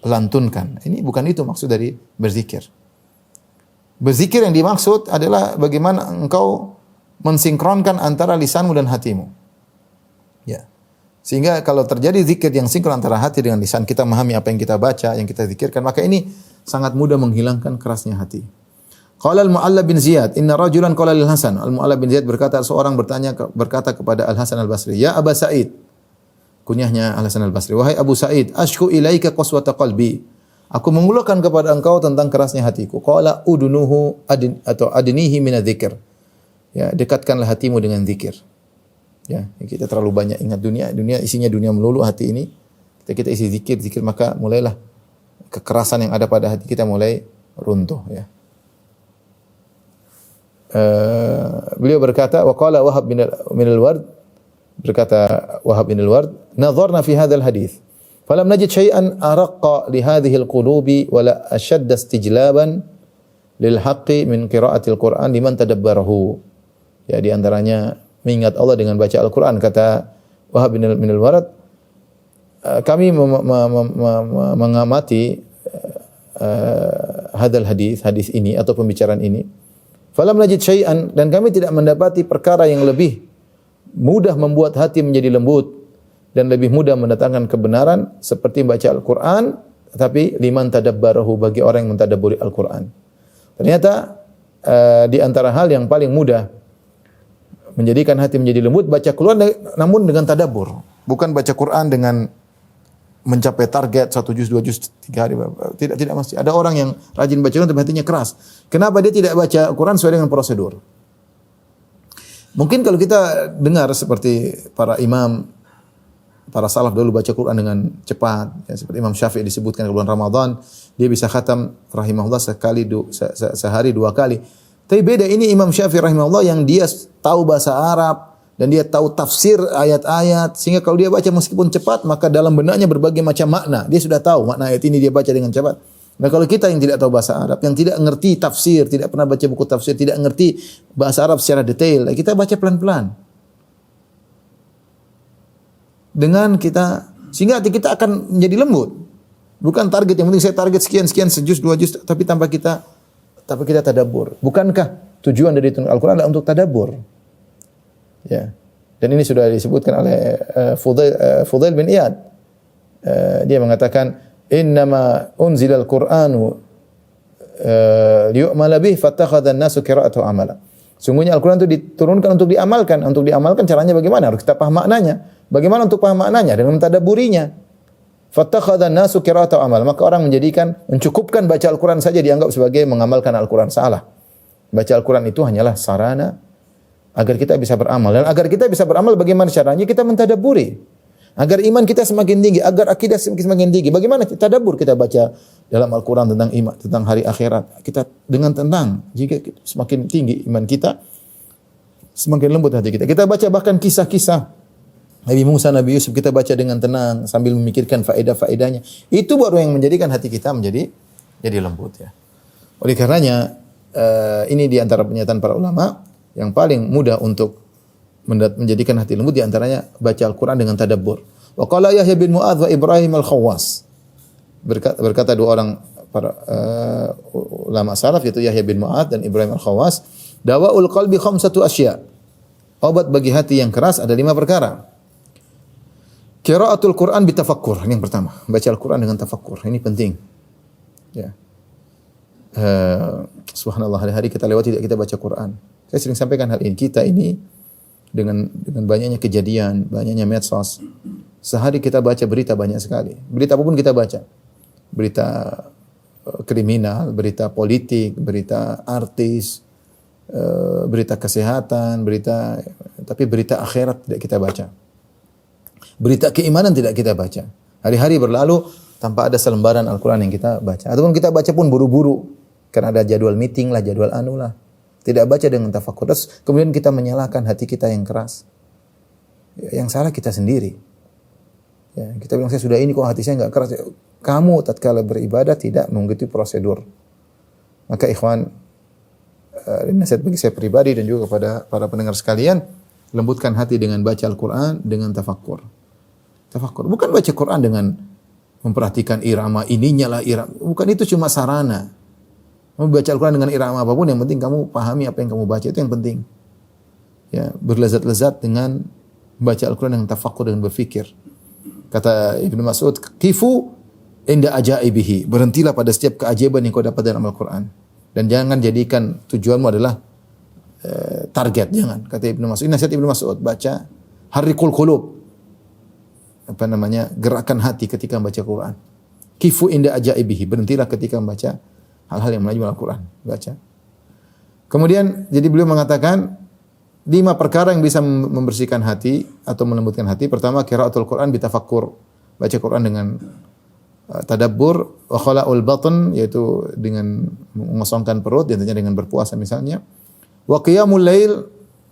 lantunkan. Ini bukan itu maksud dari berzikir. Berzikir yang dimaksud adalah bagaimana engkau mensinkronkan antara lisanmu dan hatimu. Ya. Sehingga kalau terjadi zikir yang sinkron antara hati dengan lisan, kita memahami apa yang kita baca, yang kita zikirkan, maka ini sangat mudah menghilangkan kerasnya hati. Qala al-Mu'alla bin Ziyad, inna rajulan qala lil Hasan. Al-Mu'alla bin Ziyad berkata, seorang berkata kepada Al-Hasan Al-Basri, ya Aba Sa'id. Kunyahnya Al-Hasan Al-Basri, wahai Abu Sa'id, ashku ilaika qaswata qalbi. Aku mengeluhkan kepada engkau tentang kerasnya hatiku. Qala udunuhu adnihi min dzikr. Ya, dekatkanlah hatimu dengan zikir. Ya, kita terlalu banyak ingat dunia isinya dunia melulu hati ini. Kita isi zikir, maka mulailah kekerasan yang ada pada hati kita mulai runtuh, ya. Beliau berkata, wa qala Wahab bin al-Ward, berkata Wahab bin al-Ward, nadharna fi hadzal hadits falam najid syai'an araqqa li hadhihi al-qulubi wala ashadda istijlaban lil haqqi min qira'atil Qur'an liman tadabbarahu. Ya, di antaranya mengingat Allah dengan baca Al-Quran. Kata Wahab bin al-Ward, kami mengamati hadis ini atau pembicaraan ini. Falam najid syai'an, dan kami tidak mendapati perkara yang lebih mudah membuat hati menjadi lembut dan lebih mudah mendatangkan kebenaran seperti membaca Al-Quran, tapi liman tadabbarahu, bagi orang yang mentadabburi Al-Quran. Ternyata di antara hal yang paling mudah menjadikan hati menjadi lembut, baca Quran namun dengan tadabbur. Bukan baca Quran dengan mencapai target 1 juz, 2 juz, 3 hari. Tidak mesti. Ada orang yang rajin baca Quran tapi hatinya keras. Kenapa dia tidak baca Quran sesuai dengan prosedur? Mungkin kalau kita dengar seperti para imam, para salaf dulu baca Quran dengan cepat, ya, seperti Imam Syafi'i disebutkan di bulan Ramadan, dia bisa khatam rahimahullah sehari 2 kali. Tapi beda ini Imam Syafi'i rahimahullah yang dia tahu bahasa Arab dan dia tahu tafsir ayat-ayat, sehingga kalau dia baca meskipun cepat maka dalam benaknya berbagai macam makna. Dia sudah tahu makna ayat ini, dia baca dengan cepat. Nah, kalau kita yang tidak tahu bahasa Arab, yang tidak ngerti tafsir, tidak pernah baca buku tafsir, tidak ngerti bahasa Arab secara detail, kita baca pelan-pelan. dengan kita, sehingga hati kita akan menjadi lembut. Bukan target, yang penting saya target sekian sejuz 2 juz, tapi tanpa kita tadabbur. Bukankah tujuan dari Al-Qur'an adalah untuk tadabbur? Ya. Dan ini sudah disebutkan oleh Fudail bin Iyad. Dia mengatakan, "Innama unzilal Qur'anu liyu'mala bih fattakhadha an-nasu qira'atahu amala." Sungguhnya Al-Qur'an itu diturunkan untuk diamalkan. Untuk diamalkan caranya bagaimana? Harus kita paham maknanya. Bagaimana untuk paham maknanya? Dengan mentadabburinya. Fattakhadha an-nasu qira'atahu amala. Maka orang mencukupkan baca Al-Qur'an saja dianggap sebagai mengamalkan Al-Qur'an. Salah. Baca Al-Quran itu hanyalah sarana agar kita bisa beramal. Dan agar kita bisa beramal bagaimana caranya? Kita mentadabburi. Agar iman kita semakin tinggi, agar akidah semakin tinggi. Bagaimana kita tadabbur? Kita baca dalam Al-Quran tentang iman, tentang hari akhirat. Kita dengan tenang, jika semakin tinggi iman kita, semakin lembut hati kita. Kita baca bahkan kisah-kisah Nabi Musa, Nabi Yusuf, kita baca dengan tenang sambil memikirkan faedah-faedahnya. Itu baru yang menjadikan hati kita menjadi lembut ya. Oleh karenanya ini di antara pernyataan para ulama yang paling mudah untuk menjadikan hati lembut, di antaranya baca Al-Quran dengan tadabbur. Wa qala Yahya bin Mu'adz wa Ibrahim al-Khawwas. Berkata dua orang para ulama salaf, yaitu Yahya bin Mu'adz dan Ibrahim al-Khawwas, dawa'ul qalbi khamsatu asya. Obat bagi hati yang keras ada 5 perkara. Qiraatul Quran bitafakkur, ini yang pertama. Baca Al-Quran dengan tafakkur, ini penting. Ya. Subhanallah, hari-hari kita lewat tidak kita baca Quran. Saya sering sampaikan hal ini. Kita ini dengan banyaknya kejadian, banyaknya medsos, sehari kita baca berita banyak sekali. Berita apapun kita baca. Berita kriminal, berita politik, berita artis, berita kesehatan, tapi berita akhirat tidak kita baca. Berita keimanan tidak kita baca. Hari-hari berlalu tanpa ada selembaran Al-Quran yang kita baca. Ataupun kita baca pun buru-buru. Karena ada jadwal meeting lah, jadwal anu lah. Tidak baca dengan tafakkur. Terus kemudian kita menyalahkan hati kita yang keras. Yang salah kita sendiri. Ya, kita bilang saya sudah ini kok hati saya enggak keras. Kamu tatkala beribadah tidak mengikuti prosedur. Maka ikhwan, nasihat bagi saya pribadi dan juga kepada para pendengar sekalian, lembutkan hati dengan baca Al-Quran dengan tafakkur. Tafakkur. Bukan baca Quran dengan memperhatikan irama ininya lah irama. Bukan, itu cuma sarana. Kamu baca Al-Quran dengan irama apapun, yang penting kamu pahami apa yang kamu baca, itu yang penting. Ya, berlezat-lezat dengan baca Al-Quran dengan tafakkur, dengan berfikir. Kata Ibnu Mas'ud, "Kifu inda ajaibihi." Berhentilah pada setiap keajaiban yang kau dapat dalam Al-Quran. Dan jangan jadikan tujuanmu adalah target, jangan. Kata Ibnu Mas'ud, nasihat Ibnu Mas'ud, baca harikul qulub. Gerakan hati ketika membaca Quran. Kifu inda ajaibihi. Berhentilah ketika membaca hal-hal yang menajam Al-Quran. Baca. Kemudian, jadi beliau mengatakan 5 perkara yang bisa membersihkan hati atau melembutkan hati. Pertama, qiraatul Quran bitafakkur. Baca Quran dengan tadabbur. Wa khala'ul batn, yaitu dengan mengosongkan perut, tentunya dengan berpuasa misalnya. Wa qiyamul lail,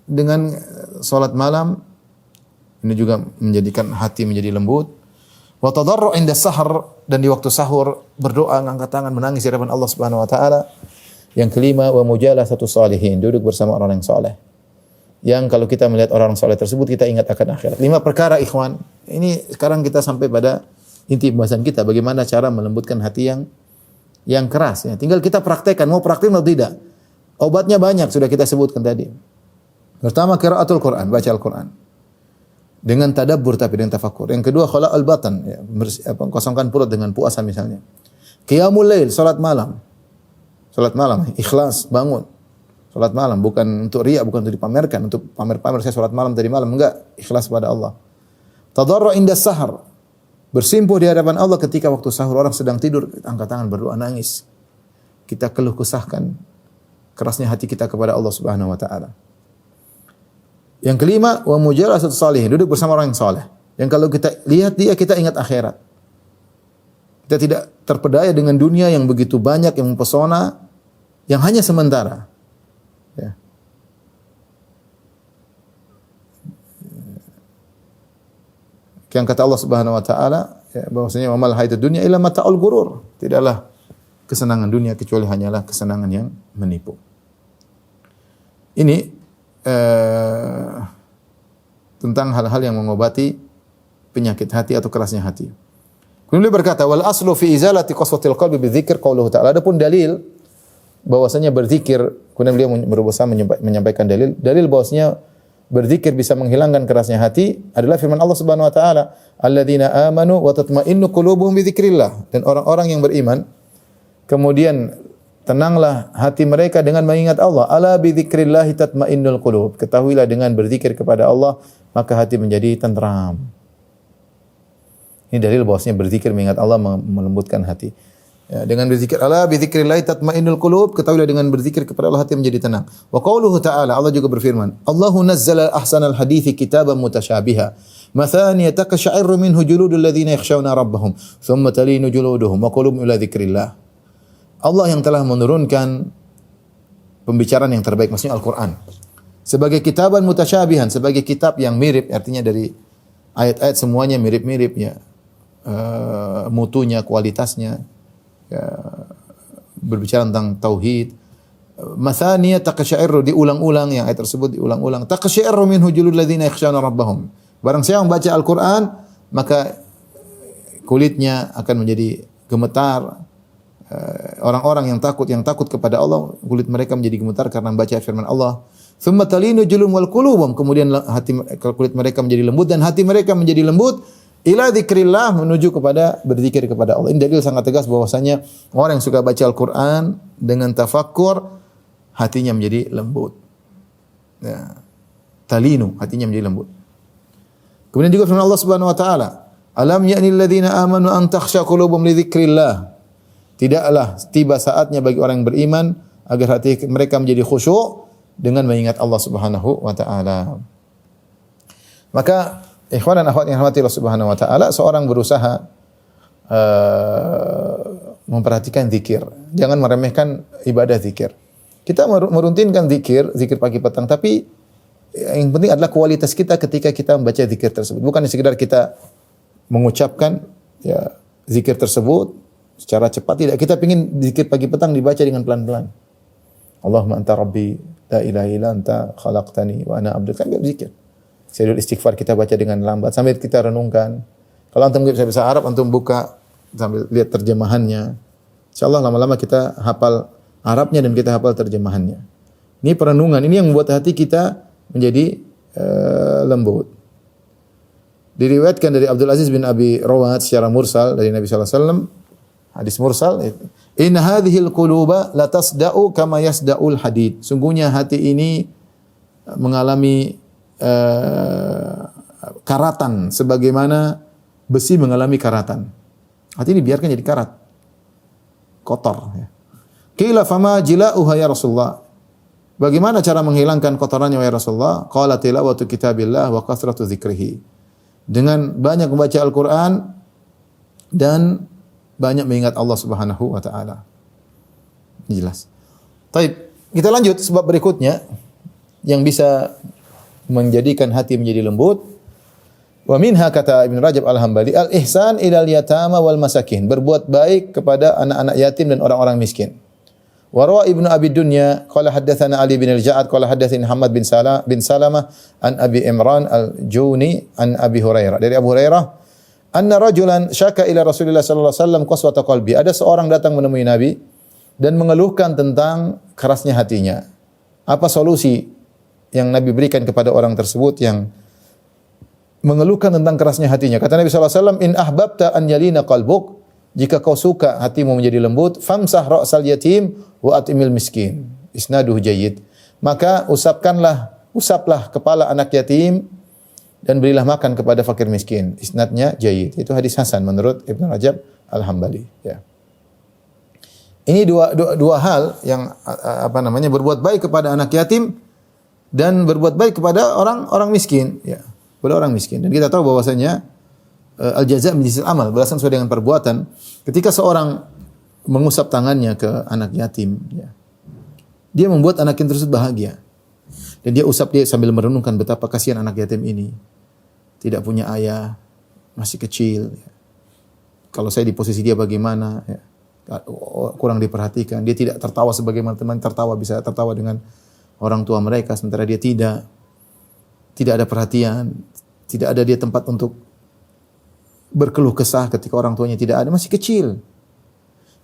dengan salat malam. Ini juga menjadikan hati menjadi lembut. Wa tadarru' inda sahar, dan di waktu sahur berdoa, ngangkat tangan, menangis di hadapan Allah Subhanahu wa taala. Yang kelima, wa mujalasatu salihin, duduk bersama orang yang saleh. Yang kalau kita melihat orang saleh tersebut, kita ingat akan akhirat. 5 perkara ikhwan. Ini sekarang kita sampai pada inti pembahasan kita, bagaimana cara melembutkan hati yang keras ya. Tinggal kita praktekkan, mau praktek atau tidak. Obatnya banyak, sudah kita sebutkan tadi. Pertama, qiraatul Quran, baca Al-Quran. Dengan tadabbur tapi dengan tafakkur. Yang kedua, khala'ul batan, ya, kosongkan perut dengan puasa misalnya. Qiyamul lail, salat malam. Salat malam, ikhlas, bangun. Salat malam bukan untuk riya, bukan untuk dipamerkan, untuk pamer-pamer saya salat malam tadi malam, enggak, ikhlas pada Allah. Tadarru' inda sahar. Bersimpuh di hadapan Allah ketika waktu sahur, orang sedang tidur, kita angkat tangan berdoa, nangis. Kita keluh kesahkan kerasnya hati kita kepada Allah Subhanahu wa taala. Yang kelima, wa mujalasatu salihin, duduk bersama orang yang saleh. Yang kalau kita lihat dia, kita ingat akhirat. Kita tidak terpedaya dengan dunia yang begitu banyak, yang mempesona, yang hanya sementara. Ya. Yang kata Allah Subhanahu wa taala, ya, bahwasanya wamal hayatud dunya illa mata'ul ghurur. Tidaklah kesenangan dunia kecuali hanyalah kesenangan yang menipu. Ini tentang hal-hal yang mengobati penyakit hati atau kerasnya hati. Kemudian beliau berkata, wal aslu fi izalati qaswatil qalbi bidzikr qauluhu ta'ala. Adapun dalil bahwasanya berzikir, kemudian beliau berusaha menyampaikan dalil bahwasanya berzikir bisa menghilangkan kerasnya hati adalah firman Allah Subhanahu wa taala, alladzina amanu wa tatma'innu qulubuhum bidzikrillah. Dan orang-orang yang beriman kemudian tenanglah hati mereka dengan mengingat Allah. Ala bidzikrillah tatma'innul qulub. Ketahuilah dengan berzikir kepada Allah maka hati menjadi tenteram. Ini dalil bahwasanya berzikir mengingat Allah melembutkan hati. Ya, dengan berzikir ala bidzikrillah tatmainnul qulub, ketahuilah dengan berzikir kepada Allah hati menjadi tenang. Wa qauluhu ta'ala, Allah juga berfirman, Allahu nazzala ahsanal hadithi kitaban mutasyabiha, mathaniya taqsha'irru minhu juludul ladzina yakhshawna rabbahum, thumma talinu juluduhum wa qulubuhum ila dzikrillah. Allah yang telah menurunkan pembicaraan yang terbaik, maksudnya Al-Qur'an, sebagai kitaban mutasyabihan, sebagai kitab yang mirip, artinya dari ayat-ayat semuanya mirip-mirip ya. Mutunya, kualitasnya, ya, berbicara tentang tauhid. Mathaniya taqsya'irru, diulang-ulang yang ayat tersebut diulang-ulang. Taqsya'irru minhu juludul ladzina yakhshawna rabbahum. Barang siapa membaca Al-Qur'an, maka kulitnya akan menjadi gemetar. Orang-orang yang takut kepada Allah, kulit mereka menjadi gemetar karena membaca firman Allah. Tsumma talinu julum wal qulubum, kemudian kulit mereka menjadi lembut dan hati mereka menjadi lembut ila dzikrillah, menuju kepada berzikir kepada Allah. Ini dalil sangat tegas bahwasanya orang yang suka baca Al-Qur'an dengan tafakkur hatinya menjadi lembut. Ya. Talinu, hatinya menjadi lembut. Kemudian juga firman Allah Subhanahu wa taala, alam ya'nil ladzina amanu an takhsha qulubuhum li dzikrillah. Tidaklah tiba saatnya bagi orang yang beriman agar hati mereka menjadi khusyuk dengan mengingat Allah Subhanahu wa taala. Maka ikhwan dan akhwat yang dirahmati Allah Subhanahu wa taala, seorang berusaha memperhatikan zikir. Jangan meremehkan ibadah zikir. Kita meruntinkan zikir pagi petang, tapi yang penting adalah kualitas kita ketika kita membaca zikir tersebut. Bukan sekedar kita mengucapkan ya zikir tersebut secara cepat, tidak. Kita ingin zikir pagi petang dibaca dengan pelan-pelan. Allahumma anta rabbi la ilaha illa anta khalaqtani wa ana abduka, kan zikir. Serial istighfar kita baca dengan lambat sambil kita renungkan. Kalau antum bisa bahasa Arab, antum buka sambil lihat terjemahannya. Insyaallah lama-lama kita hafal Arabnya dan kita hafal terjemahannya. Ini perenungan, ini yang membuat hati kita menjadi lembut. Diriwayatkan dari Abdul Aziz bin Abi Rawat secara mursal dari Nabi sallallahu alaihi wasallam, hadis mursal, inna hadhil quluba la tasda'u kama yasda'ul hadid. Sungguhnya hati ini mengalami karatan sebagaimana besi mengalami karatan. Hati ini biarkan jadi karat, kotor. Qila fama jila'uha ya Rasulullah. Bagaimana cara menghilangkan kotorannya ya Rasulullah? Qala tilawatu kitabillah wa kathratu dzikrihi. Dengan banyak membaca Al-Qur'an dan banyak mengingat Allah Subhanahu wa taala. Jelas. Baik, kita lanjut sebab berikutnya yang bisa menjadikan hati menjadi lembut. Wa minha, kata Ibn Rajab Al-Hambali, al-ihsan ilal yatama wal masakin, berbuat baik kepada anak-anak yatim dan orang-orang miskin. Wa rawa Ibnu Abi Dunya qala haddatsana Ali bin Al-Ja'ad qala haddatsani Muhammad bin Salamah an Abi Imran Al-Juni an Abi Hurairah, dari Abu Hurairah, anna rajulan syaka ila Rasulillah sallallahu alaihi wasallam qaswata qalbi. Ada seorang datang menemui Nabi dan mengeluhkan tentang kerasnya hatinya. Apa solusi yang Nabi berikan kepada orang tersebut yang mengeluhkan tentang kerasnya hatinya? Kata Nabi sallallahu alaihi wasallam, in ahbabta an yalina qalbuk, jika kau suka hatimu menjadi lembut, famsah ra'sal yatim wa atimil miskin. Isnaduhu jayyid. Maka usaplah kepala anak yatim dan berilah makan kepada fakir miskin. Isnadnya jayyid. Itu hadis hasan menurut Ibnu Rajab Al-Hambali, ya. Ini dua hal yang berbuat baik kepada anak yatim dan berbuat baik kepada orang miskin, ya. Kepada orang miskin. Dan kita tahu bahwasanya al-jaza' min jinsil amal, balasan sesuai dengan perbuatan. Ketika seorang mengusap tangannya ke anak yatim, ya, dia membuat anak yatim tersebut bahagia. Dan dia usap dia sambil merenungkan betapa kasihan anak yatim ini. Tidak punya ayah, masih kecil. Ya. Kalau saya di posisi dia bagaimana? Ya. Kurang diperhatikan. Dia tidak tertawa sebagaimana teman tertawa, bisa tertawa dengan orang tua mereka, sementara dia tidak ada perhatian, tidak ada dia tempat untuk berkeluh kesah ketika orang tuanya tidak ada, masih kecil.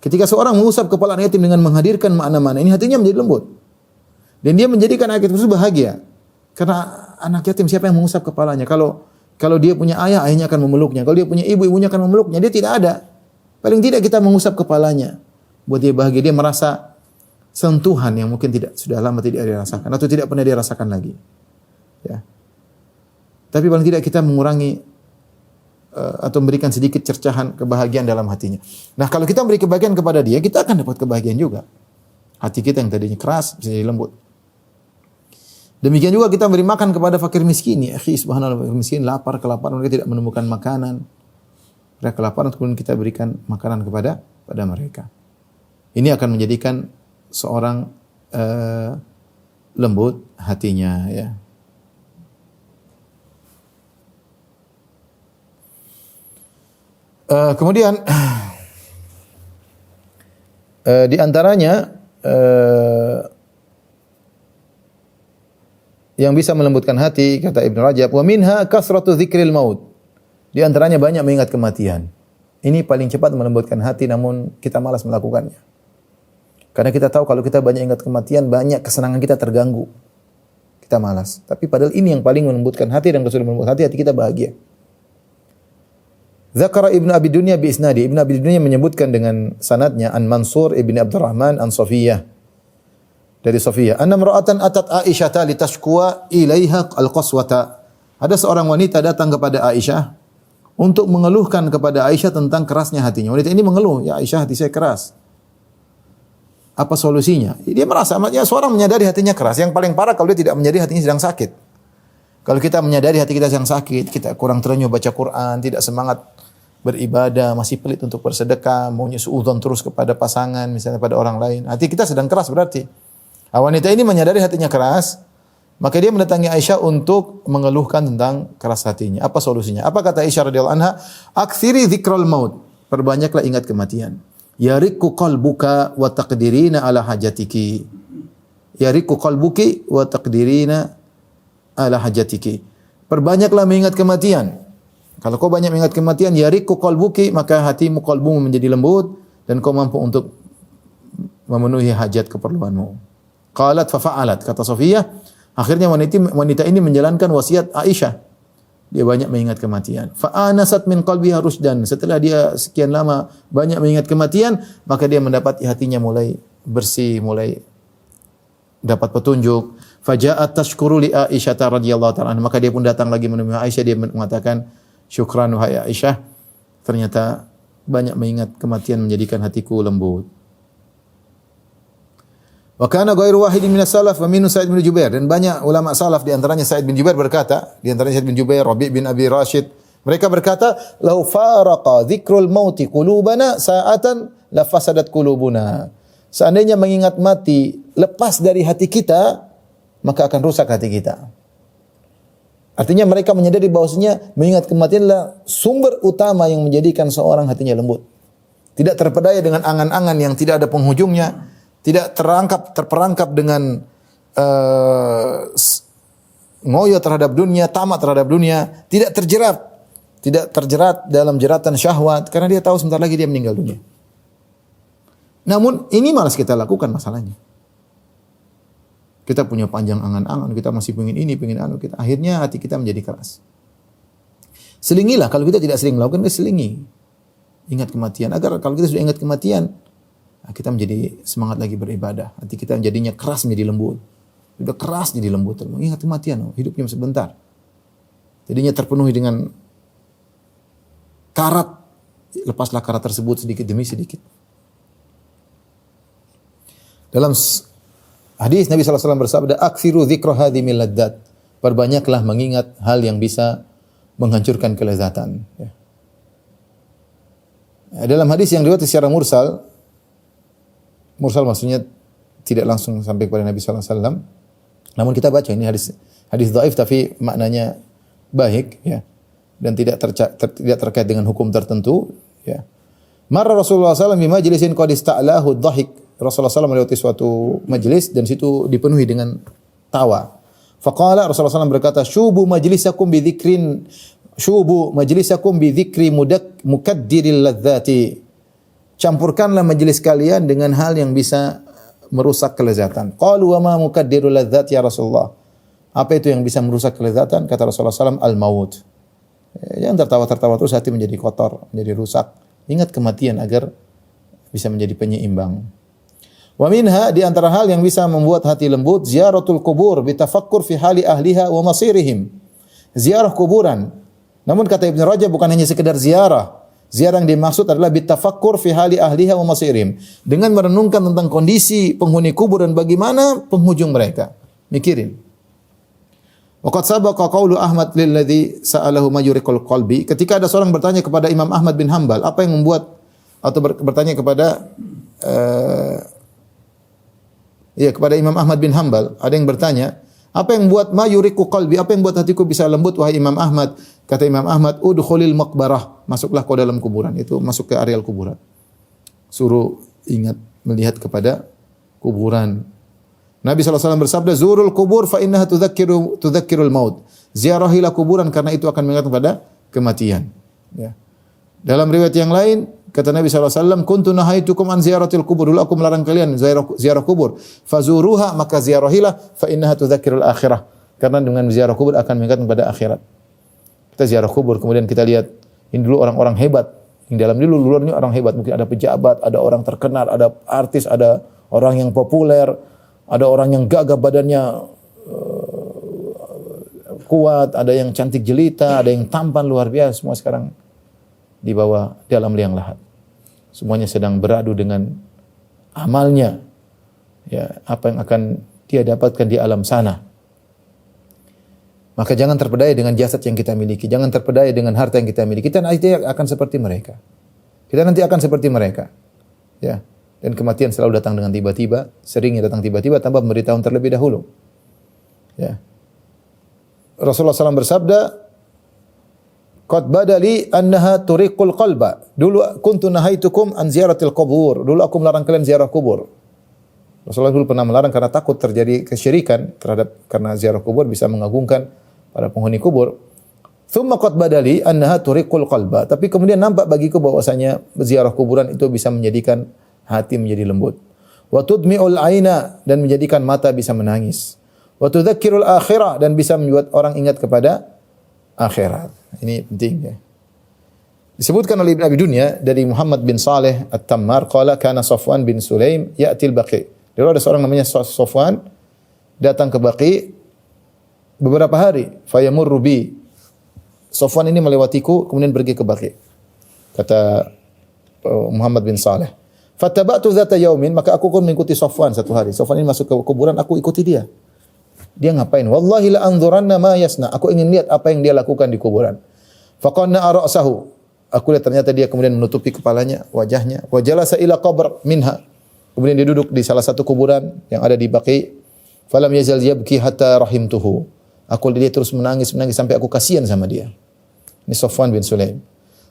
Ketika seorang mengusap kepala anak yatim dengan menghadirkan makna-makna ini, hatinya menjadi lembut. Dan dia menjadikan anak yatim itu bahagia. Karena anak yatim siapa yang mengusap kepalanya? Kalau dia punya ayah, ayahnya akan memeluknya. Kalau dia punya ibu, ibunya akan memeluknya. Dia tidak ada. Paling tidak kita mengusap kepalanya. Buat dia bahagia, dia merasa sentuhan yang mungkin sudah lama tidak dia rasakan atau tidak pernah dia rasakan lagi. Ya. Tapi paling tidak kita mengurangi atau memberikan sedikit cercahan kebahagiaan dalam hatinya. Nah, kalau kita beri kebahagiaan kepada dia, kita akan dapat kebahagiaan juga. Hati kita yang tadinya keras bisa jadi lembut. Demikian juga kita beri makan kepada fakir miskin. Ya, subhanallah, fakir miskin lapar, kelaparan, mereka tidak menemukan makanan. Mereka kelaparan, kemudian kita berikan makanan kepada mereka. Ini akan menjadikan seorang lembut hatinya, ya. Kemudian di antaranya yang bisa melembutkan hati, kata Ibnu Rajab, wa minha kasratu dzikril maut. Di antaranya banyak mengingat kematian. Ini paling cepat melembutkan hati, namun kita malas melakukannya. Karena kita tahu kalau kita banyak ingat kematian, banyak kesenangan kita terganggu. Kita malas. Tapi padahal ini yang paling melembutkan hati, dan kesulitan melembutkan hati kita bahagia. Zakara Ibnu Abi Dunya bi isnadi. Ibnu Abi Dunya menyebutkan dengan sanadnya an Mansur ibn Abdurrahman an Safiyah. Dari Safiyah, anna imra'atan atat Aisyah litashkuwa ilaiha al-qaswata. Ada seorang wanita datang kepada Aisyah untuk mengeluhkan kepada Aisyah tentang kerasnya hatinya. Wanita ini mengeluh, ya Aisyah, hati saya keras. Apa solusinya? Dia merasa, ya seorang menyadari hatinya keras. Yang paling parah kalau dia tidak menyadari hatinya sedang sakit. Kalau kita menyadari hati kita sedang sakit, kita kurang terenyuh baca Quran, tidak semangat beribadah, masih pelit untuk bersedekah, maunya suudzon terus kepada pasangan, misalnya pada orang lain. Hati kita sedang keras berarti. Wanita ini menyadari hatinya keras, maka dia mendatangi Aisyah untuk mengeluhkan tentang keras hatinya. Apa solusinya? Apa kata Aisyah radhiyallahu anha? Aktsiri dzikral maut. Perbanyaklah ingat kematian. Yariqu qalbuka wa taqdirina ala hajatiki. Yariqu qalbuki wa taqdirina ala hajatiki. Perbanyaklah mengingat kematian. Kalau kau banyak mengingat kematian, yariqu qalbuki, maka hatimu, qalbumu menjadi lembut dan kau mampu untuk memenuhi hajat keperluanmu. Qalat fa fa'alat, kata Safiyah, akhirnya wanita ini menjalankan wasiat Aisyah. Dia banyak mengingat kematian. Fa anasat min qalbiha rusdan. Setelah dia sekian lama banyak mengingat kematian, maka dia mendapati hatinya mulai bersih, mulai dapat petunjuk. Faja'at tashkuru li Aisyah radhiyallahu ta'ala, maka dia pun datang lagi menemui Aisyah, dia mengatakan, syukran wahai Aisyah, ternyata banyak mengingat kematian menjadikan hatiku lembut. Wa kana ghairu wahidin minas salaf wa minhu Sa'id bin Jubair, dan banyak ulama salaf di antaranya Sa'id bin Jubair berkata, di antaranya Sa'id bin Jubair, Rabi' bin Abi Rashid, mereka berkata, "Lau faraqa dzikrul mauti qulubana sa'atan la fasadat qulubuna." Seandainya mengingat mati lepas dari hati kita, maka akan rusak hati kita. Artinya mereka menyadari bahwasanya mengingat kematian adalah sumber utama yang menjadikan seorang hatinya lembut. Tidak terpedaya dengan angan-angan yang tidak ada penghujungnya, tidak terperangkap dengan ngoyo terhadap dunia, tamak terhadap dunia, tidak terjerat dalam jeratan syahwat, karena dia tahu sebentar lagi dia meninggal dunia. Namun ini malas kita lakukan masalahnya. Kita punya panjang angan-angan, kita masih pengen ini, pengen anu, kita akhirnya hati kita menjadi keras. Selingilah, kalau kita tidak sering melakukan, kita selingi. Ingat kematian, agar kalau kita sudah ingat kematian, kita menjadi semangat lagi beribadah. Hati kita jadinya keras menjadi lembut. Sudah keras jadi lembut. Ingat kematian, hidupnya sebentar. Jadinya terpenuhi dengan karat. Lepaslah karat tersebut sedikit demi sedikit. Dalam hadis Nabi SAW bersabda, "Aktsiru dzikra hadhimil ladzat." Perbanyaklah mengingat hal yang bisa menghancurkan kelezatan. Ya. Dalam hadis yang diriwayatkan secara mursal maksudnya tidak langsung sampai kepada Nabi SAW. Namun kita baca ini hadis dhaif tapi maknanya baik, ya, dan tidak terkait dengan hukum tertentu. Ya. Marra Rasulullah SAW di majlisin qad ista'lahu dhahik. Rasulullah SAW melewati suatu majlis dan situ dipenuhi dengan tawa. Faqala Rasulullah SAW berkata, "Syubu majlisakum bi dzikrin Syubu majlisakum bi dzikri mukaddiril ladzati. Campurkanlah majelis kalian dengan hal yang bisa merusak kelezatan. Qalu wa ma mukaddirul ladzat ya Rasulullah? Apa itu yang bisa merusak kelezatan? Kata Rasulullah SAW, al-maut. Jangan tertawa-tertawa terus hati menjadi kotor, menjadi rusak. Ingat kematian agar bisa menjadi penyeimbang. Wa minha, di antara hal yang bisa membuat hati lembut, ziyaratul kubur bitafakkur fi hali ahliha wa masirihim. Ziarah kuburan. Namun kata Ibn Rajab bukan hanya sekedar ziarah. Ziarah yang dimaksud adalah bitafakkur fi hali ahliha wa masirihim. Dengan merenungkan tentang kondisi penghuni kubur dan bagaimana penghujung mereka. Mikirin. Waqad sabaqa qaulu Ahmad lilladzi sa'alahu ma yuriqul qalbi. Ketika ada seorang bertanya kepada Imam Ahmad bin Hanbal, apa yang membuat atau bertanya kepada kepada Imam Ahmad bin Hanbal, ada yang bertanya, apa yang membuat ma yuriqu qalbi, apa yang membuat hatiku bisa lembut wahai Imam Ahmad? Kata Imam Ahmad, udkhulil maqbarah, masuklah kau dalam kuburan. Itu masuk ke areal kuburan. Suruh ingat melihat kepada kuburan. Nabi SAW bersabda, zurul kubur fa innaha tudzakkirul maut. Ziarahilah kuburan karena itu akan mengingatkan pada kematian. Ya. Dalam riwayat yang lain, kata Nabi SAW, kuntu nahaitukum an ziyaratil kubur. Dulu aku melarang kalian ziarah kubur. Fazuruha, maka ziarahilah, fa innaha tudzakkirul akhirah. Karena dengan ziarah kubur akan mengingatkan pada akhirat. Kita ziarah kubur, kemudian kita lihat, ini dulu orang-orang hebat. Yang dalam luar ini orang hebat. Mungkin ada pejabat, ada orang terkenal, ada artis, ada orang yang populer, ada orang yang gagah badannya kuat, ada yang cantik jelita, ada yang tampan luar biasa. Semua sekarang dibawa dalam liang lahat. Semuanya sedang beradu dengan amalnya. Ya, apa yang akan dia dapatkan di alam sana. Maka jangan terpedaya dengan jasad yang kita miliki, jangan terpedaya dengan harta yang kita miliki. Kita nanti akan seperti mereka. Kita nanti akan seperti mereka. Ya. Dan kematian selalu datang dengan tiba-tiba, seringnya datang tiba-tiba tanpa memberitahu terlebih dahulu. Ya. Rasulullah SAW bersabda, qad badali annaha turiqul qalba. Dulu kuntu nahaitukum an ziyaratil qubur. Dulu aku melarang kalian ziarah kubur. Rasulullah dulu pernah melarang karena takut terjadi kesyirikan karena ziarah kubur bisa mengagungkan para penghuni kubur. Tsumma qad badali annaha turiqul qalba. Tapi kemudian nampak bagiku bahwasanya ziarah kuburan itu bisa menjadikan hati menjadi lembut. Wa tudmi'ul aina, dan menjadikan mata bisa menangis. Wa tudzakkirul akhirah, dan bisa membuat orang ingat kepada akhirat. Ini penting ya. Disebutkan oleh Ibn Abi Dunya dari Muhammad bin Saleh At-Tammar, qala kana Safwan bin Sulaim ya'til Baqi. Dulu ada seorang namanya Safwan datang ke Baqi beberapa hari, fayamurru bi. Safwan ini melewatiku kemudian pergi ke Baqi. Kata Muhammad bin Saleh, fattaba'tu dzata yaumin, maka aku pun mengikuti Safwan satu hari. Safwan ini masuk ke kuburan, aku ikuti dia. Dia ngapain? Wallahi la anzuranna ma yasna. Aku ingin lihat apa yang dia lakukan di kuburan. Faqanna ra'sahu. Aku lihat ternyata dia kemudian menutupi kepalanya, wajahnya. Wa jalasa ila qabr minha. Kemudian dia duduk di salah satu kuburan yang ada di Baqi. Falam yazal yabki hatta rahimtuhu. Aku lihat dia terus menangis sampai aku kasihan sama dia. Ini Safwan bin Sulaim.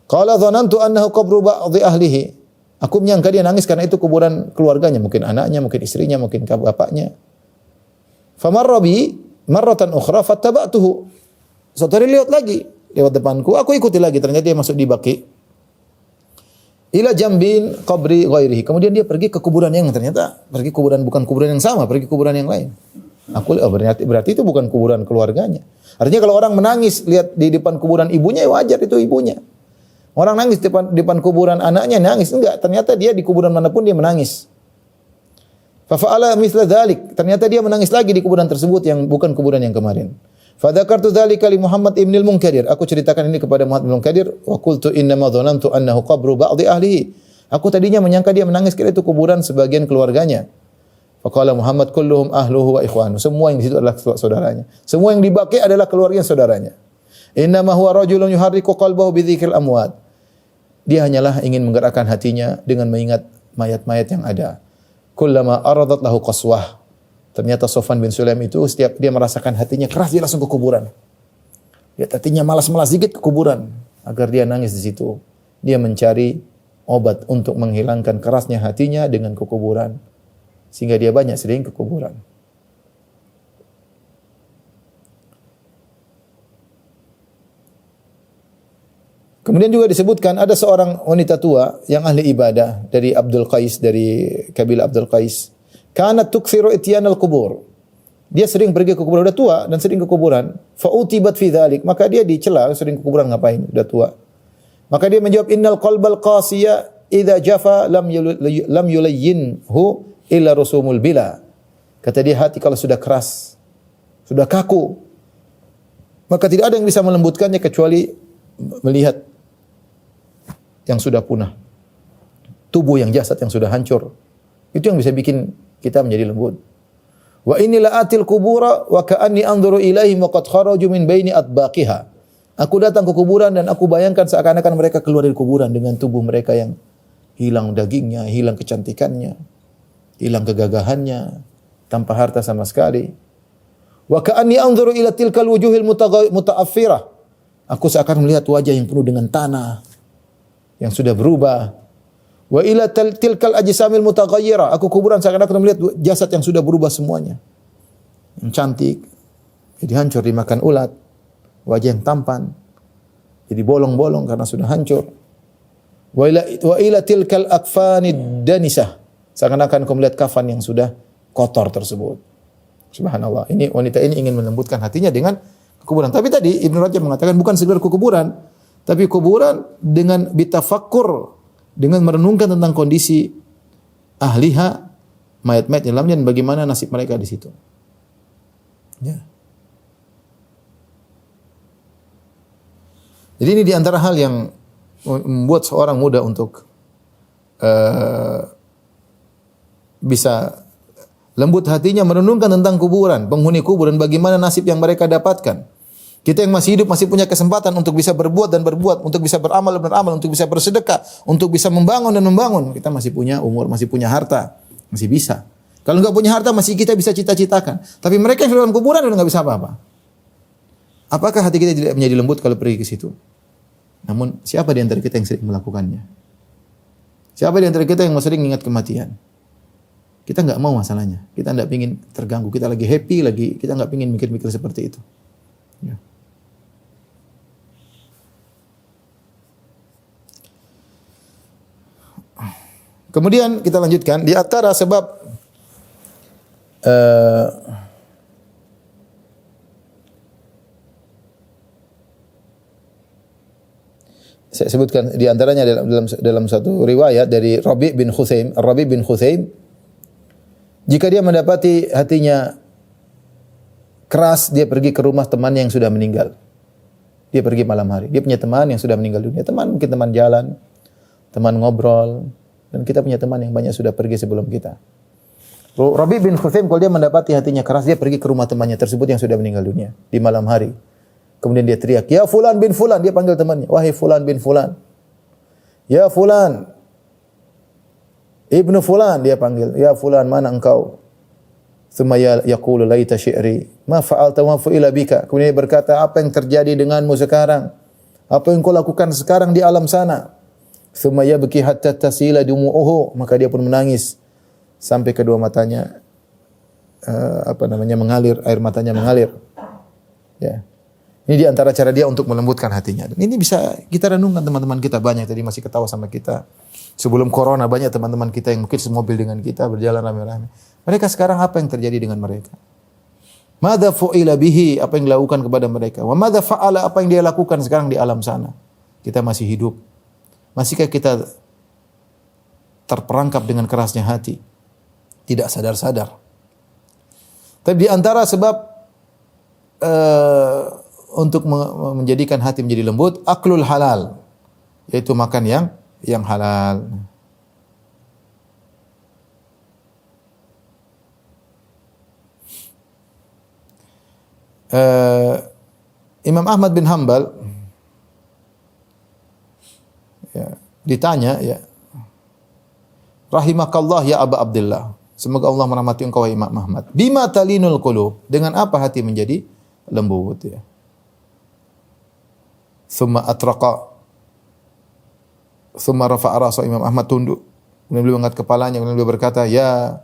Qala dhanantu annahu qabru ba'dhi ahlihi. Aku menyangka dia nangis karena itu kuburan keluarganya, mungkin anaknya, mungkin istrinya, mungkin bapaknya. Famarra bi marratan ukhra fattaba'tuhu. Suatu hari lewat depanku, aku ikuti lagi, ternyata dia masuk di Baqi. Ila jambin qabri ghairihi. Kemudian dia pergi ke kuburan yang ternyata bukan kuburan yang sama, pergi ke kuburan yang lain. Aku berarti itu bukan kuburan keluarganya. Artinya kalau orang menangis lihat di depan kuburan ibunya, wajar, itu ibunya. Orang nangis di depan kuburan anaknya, nangis. Enggak, ternyata dia di kuburan manapun dia menangis. Fafa'ala mithla dzalik. Ternyata dia menangis lagi di kuburan tersebut yang bukan kuburan yang kemarin. Fadzakartu dzalika li Muhammad ibn al-Munkadir. Aku ceritakan ini kepada Muhammad bin Munkadir, wa qultu inna ma dhanantu annahu qabru ba'dhi ahlihi. Aku tadinya menyangka dia menangis kira itu kuburan sebagian keluarganya. Faqala Muhammad kulluhum ahluhu wa ikhwanu. Semua yang di situ adalah saudaranya. Semua yang di Baqi adalah keluarga saudaranya. Inna ma huwa rajulun yuharriku qalbahu bi dzikril amwat. Dia hanyalah ingin menggerakkan hatinya dengan mengingat mayat-mayat yang ada. Kullama aradat lahu qaswah. Ternyata Safwan bin Sulaim itu setiap dia merasakan hatinya keras, dia langsung ke kuburan. Dia hatinya malas-malas dikit ke kuburan agar dia nangis di situ. Dia mencari obat untuk menghilangkan kerasnya hatinya dengan ke kuburan. Sehingga dia banyak sering ke kuburan. Kemudian juga disebutkan ada seorang wanita tua yang ahli ibadah dari Abdul Qais, dari kabilah Abdul Qais. Kanat tukthiru ityanal qubur. Dia sering pergi ke kuburan, udah tua dan sering ke kuburan. Fa utibat fi dzalik, maka dia dicela sering ke kuburan ngapain? Udah tua. Maka dia menjawab innal qalbal qasiya idza jafa lam yulayyinhu illa rusumul bila. Kata dia hati kalau sudah keras, sudah kaku, maka tidak ada yang bisa melembutkannya kecuali melihat yang sudah punah, tubuh yang jasad yang sudah hancur. Itu yang bisa bikin kita menjadi lembut. Wa inilah atil kubura wa ka'anni anzuru ilaihim wa qad kharaju min baini atbaqiha. Aku datang ke kuburan dan aku bayangkan seakan-akan mereka keluar dari kuburan dengan tubuh mereka yang hilang dagingnya, hilang kecantikannya, hilang kegagahannya, tanpa harta sama sekali. Wa ka'anni anzuru ila tilkal wujuhil muta'affirah. Aku seakan melihat wajah yang penuh dengan tanah yang sudah berubah. Wa ila tilkal ajsamil mutaghayyirah. Aku kuburan seakan-akan melihat jasad yang sudah berubah semuanya. Yang cantik jadi hancur dimakan ulat. Wajah yang tampan jadi bolong-bolong karena sudah hancur. Wa ila tilkal akfanid danisah. Seakan-akan kau melihat kafan yang sudah kotor tersebut. Subhanallah. Ini wanita ini ingin melembutkan hatinya dengan kuburan. Tapi tadi Ibnu Rajab mengatakan bukan sekedar kuburan, tapi kuburan dengan bitafakkur, dengan merenungkan tentang kondisi ahliha, mayat-mayat di dalamnya dan bagaimana nasib mereka di situ. Ya. Jadi ini di antara hal yang membuat seorang muda untuk bisa lembut hatinya merenungkan tentang kuburan, penghuni kubur dan bagaimana nasib yang mereka dapatkan. Kita yang masih hidup masih punya kesempatan untuk bisa berbuat dan berbuat, untuk bisa beramal dan beramal, untuk bisa bersedekah, untuk bisa membangun dan membangun. Kita masih punya umur, masih punya harta, masih bisa. Kalau enggak punya harta masih kita bisa cita-citakan. Tapi mereka yang di dalam kuburan udah enggak bisa apa-apa. Apakah hati kita tidak menjadi lembut kalau pergi ke situ? Namun siapa di antara kita yang sering melakukannya? Siapa di antara kita yang sering ingat kematian? Kita enggak mau masalahnya. Kita enggak ingin terganggu. Kita lagi happy, kita enggak ingin mikir-mikir seperti itu. Ya. Kemudian kita lanjutkan di antara sebab saya sebutkan di antaranya dalam satu riwayat dari Rabi' bin Khuthaim, jika dia mendapati hatinya keras, dia pergi ke rumah teman yang sudah meninggal. Dia pergi malam hari. Dia punya teman yang sudah meninggal dunia. Mungkin teman jalan, teman ngobrol, dan kita punya teman yang banyak sudah pergi sebelum kita. Rabi' bin Khuthaim kalau dia mendapati hatinya keras, dia pergi ke rumah temannya tersebut yang sudah meninggal dunia di malam hari. Kemudian dia teriak, "Ya fulan bin fulan." Dia panggil temannya, "Wahai fulan bin fulan." "Ya fulan, ibnu fulan." Dia panggil, "Ya fulan, mana engkau?" Tsumma yaqulu laita syi'ri ma fa'alta wa fu'ila bika. Kemudian dia berkata, apa yang terjadi denganmu sekarang? Apa yang kau lakukan sekarang di alam sana? Tsumma yabki hatta tasila dumu'uhu. Maka dia pun menangis sampai kedua matanya mengalir, air matanya mengalir. Ya. Ini di antara cara dia untuk melembutkan hatinya. Dan ini bisa kita renungkan, teman-teman kita banyak tadi masih ketawa sama kita. Sebelum corona banyak teman-teman kita yang mungkin semobil dengan kita berjalan rame-rame. Mereka sekarang apa yang terjadi dengan mereka? Madza fu'ila bihi, apa yang dilakukan kepada mereka? Wa madza fa'ala, apa yang dia lakukan sekarang di alam sana? Kita masih hidup. Masihkah kita terperangkap dengan kerasnya hati? Tidak sadar-sadar. Tapi di antara sebab untuk menjadikan hati menjadi lembut, aklul halal, yaitu makan yang halal. Imam Ahmad bin Hanbal ditanya, rahimakallah ya Aba Abdullah, semoga Allah merahmati engkau wahai Imam Ahmad, bima talinul qulub, dengan apa hati menjadi lembut ya. Thumma atraqa, thumma rafa'a ra'sa, Imam Ahmad tunduk, kemudian beliau mengangkat kepalanya, kemudian beliau berkata, ya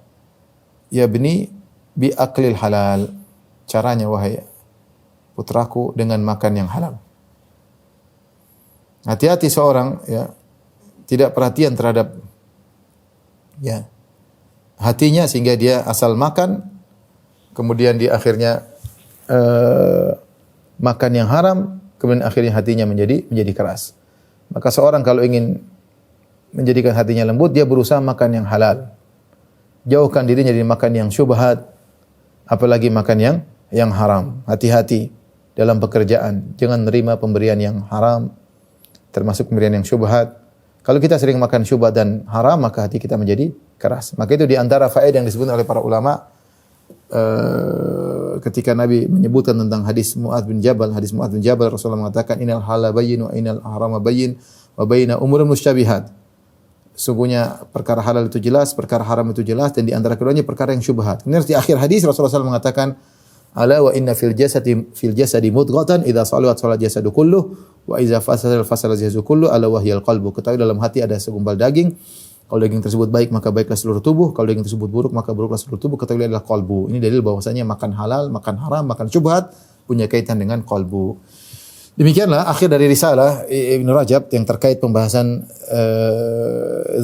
bni bi aklil halal, caranya wahai putraku dengan makan yang halal. Hati-hati seorang ya tidak perhatian terhadap ya hatinya sehingga dia asal makan kemudian di akhirnya makan yang haram, kemudian akhirnya hatinya menjadi keras. Maka seorang kalau ingin menjadikan hatinya lembut, dia berusaha makan yang halal. Jauhkan dirinya dari makan yang syubhat, apalagi makan yang haram. Hati-hati dalam pekerjaan, jangan menerima pemberian yang haram, termasuk pemberian yang syubhat. Kalau kita sering makan syubhat dan haram, maka hati kita menjadi keras. Maka itu di antara faedah yang disebut oleh para ulama ketika Nabi menyebutkan tentang hadis Mu'adz bin Jabal, Rasulullah mengatakan innal halala bayyin wa innal harama bayyin wa baina umurun musyabihat. Sungguhnya perkara halal itu jelas, perkara haram itu jelas, dan di antara keduanya perkara yang syubhat. Kemudian di akhir hadis Rasulullah SAW mengatakan, ala wa inna fil jasadi mudghatan idza saluhat salat jasadu kulluh wa idza fasada jasadu kulluh ala wahyal qalbu. Ketahui dalam hati ada segumpal daging. Kalau daging tersebut baik maka baiklah seluruh tubuh, kalau daging tersebut buruk maka buruklah seluruh tubuh. Ketahui adalah qalbu. Ini dalil bahwasanya makan halal, makan haram, makan syubhat punya kaitan dengan qalbu. Demikianlah akhir dari risalah Ibnu Rajab yang terkait pembahasan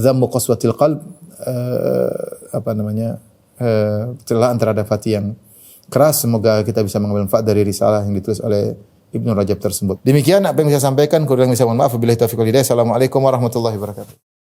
dhammu qaswatil qalb, celaan terhadap hati yang keras. Semoga kita bisa mengambil manfaat dari risalah yang ditulis oleh Ibnu Rajab tersebut. Demikian apa yang saya sampaikan, kurang bisa mohon maaf. Wabillahi taufiq wal hidayah. Assalamualaikum warahmatullahi wabarakatuh.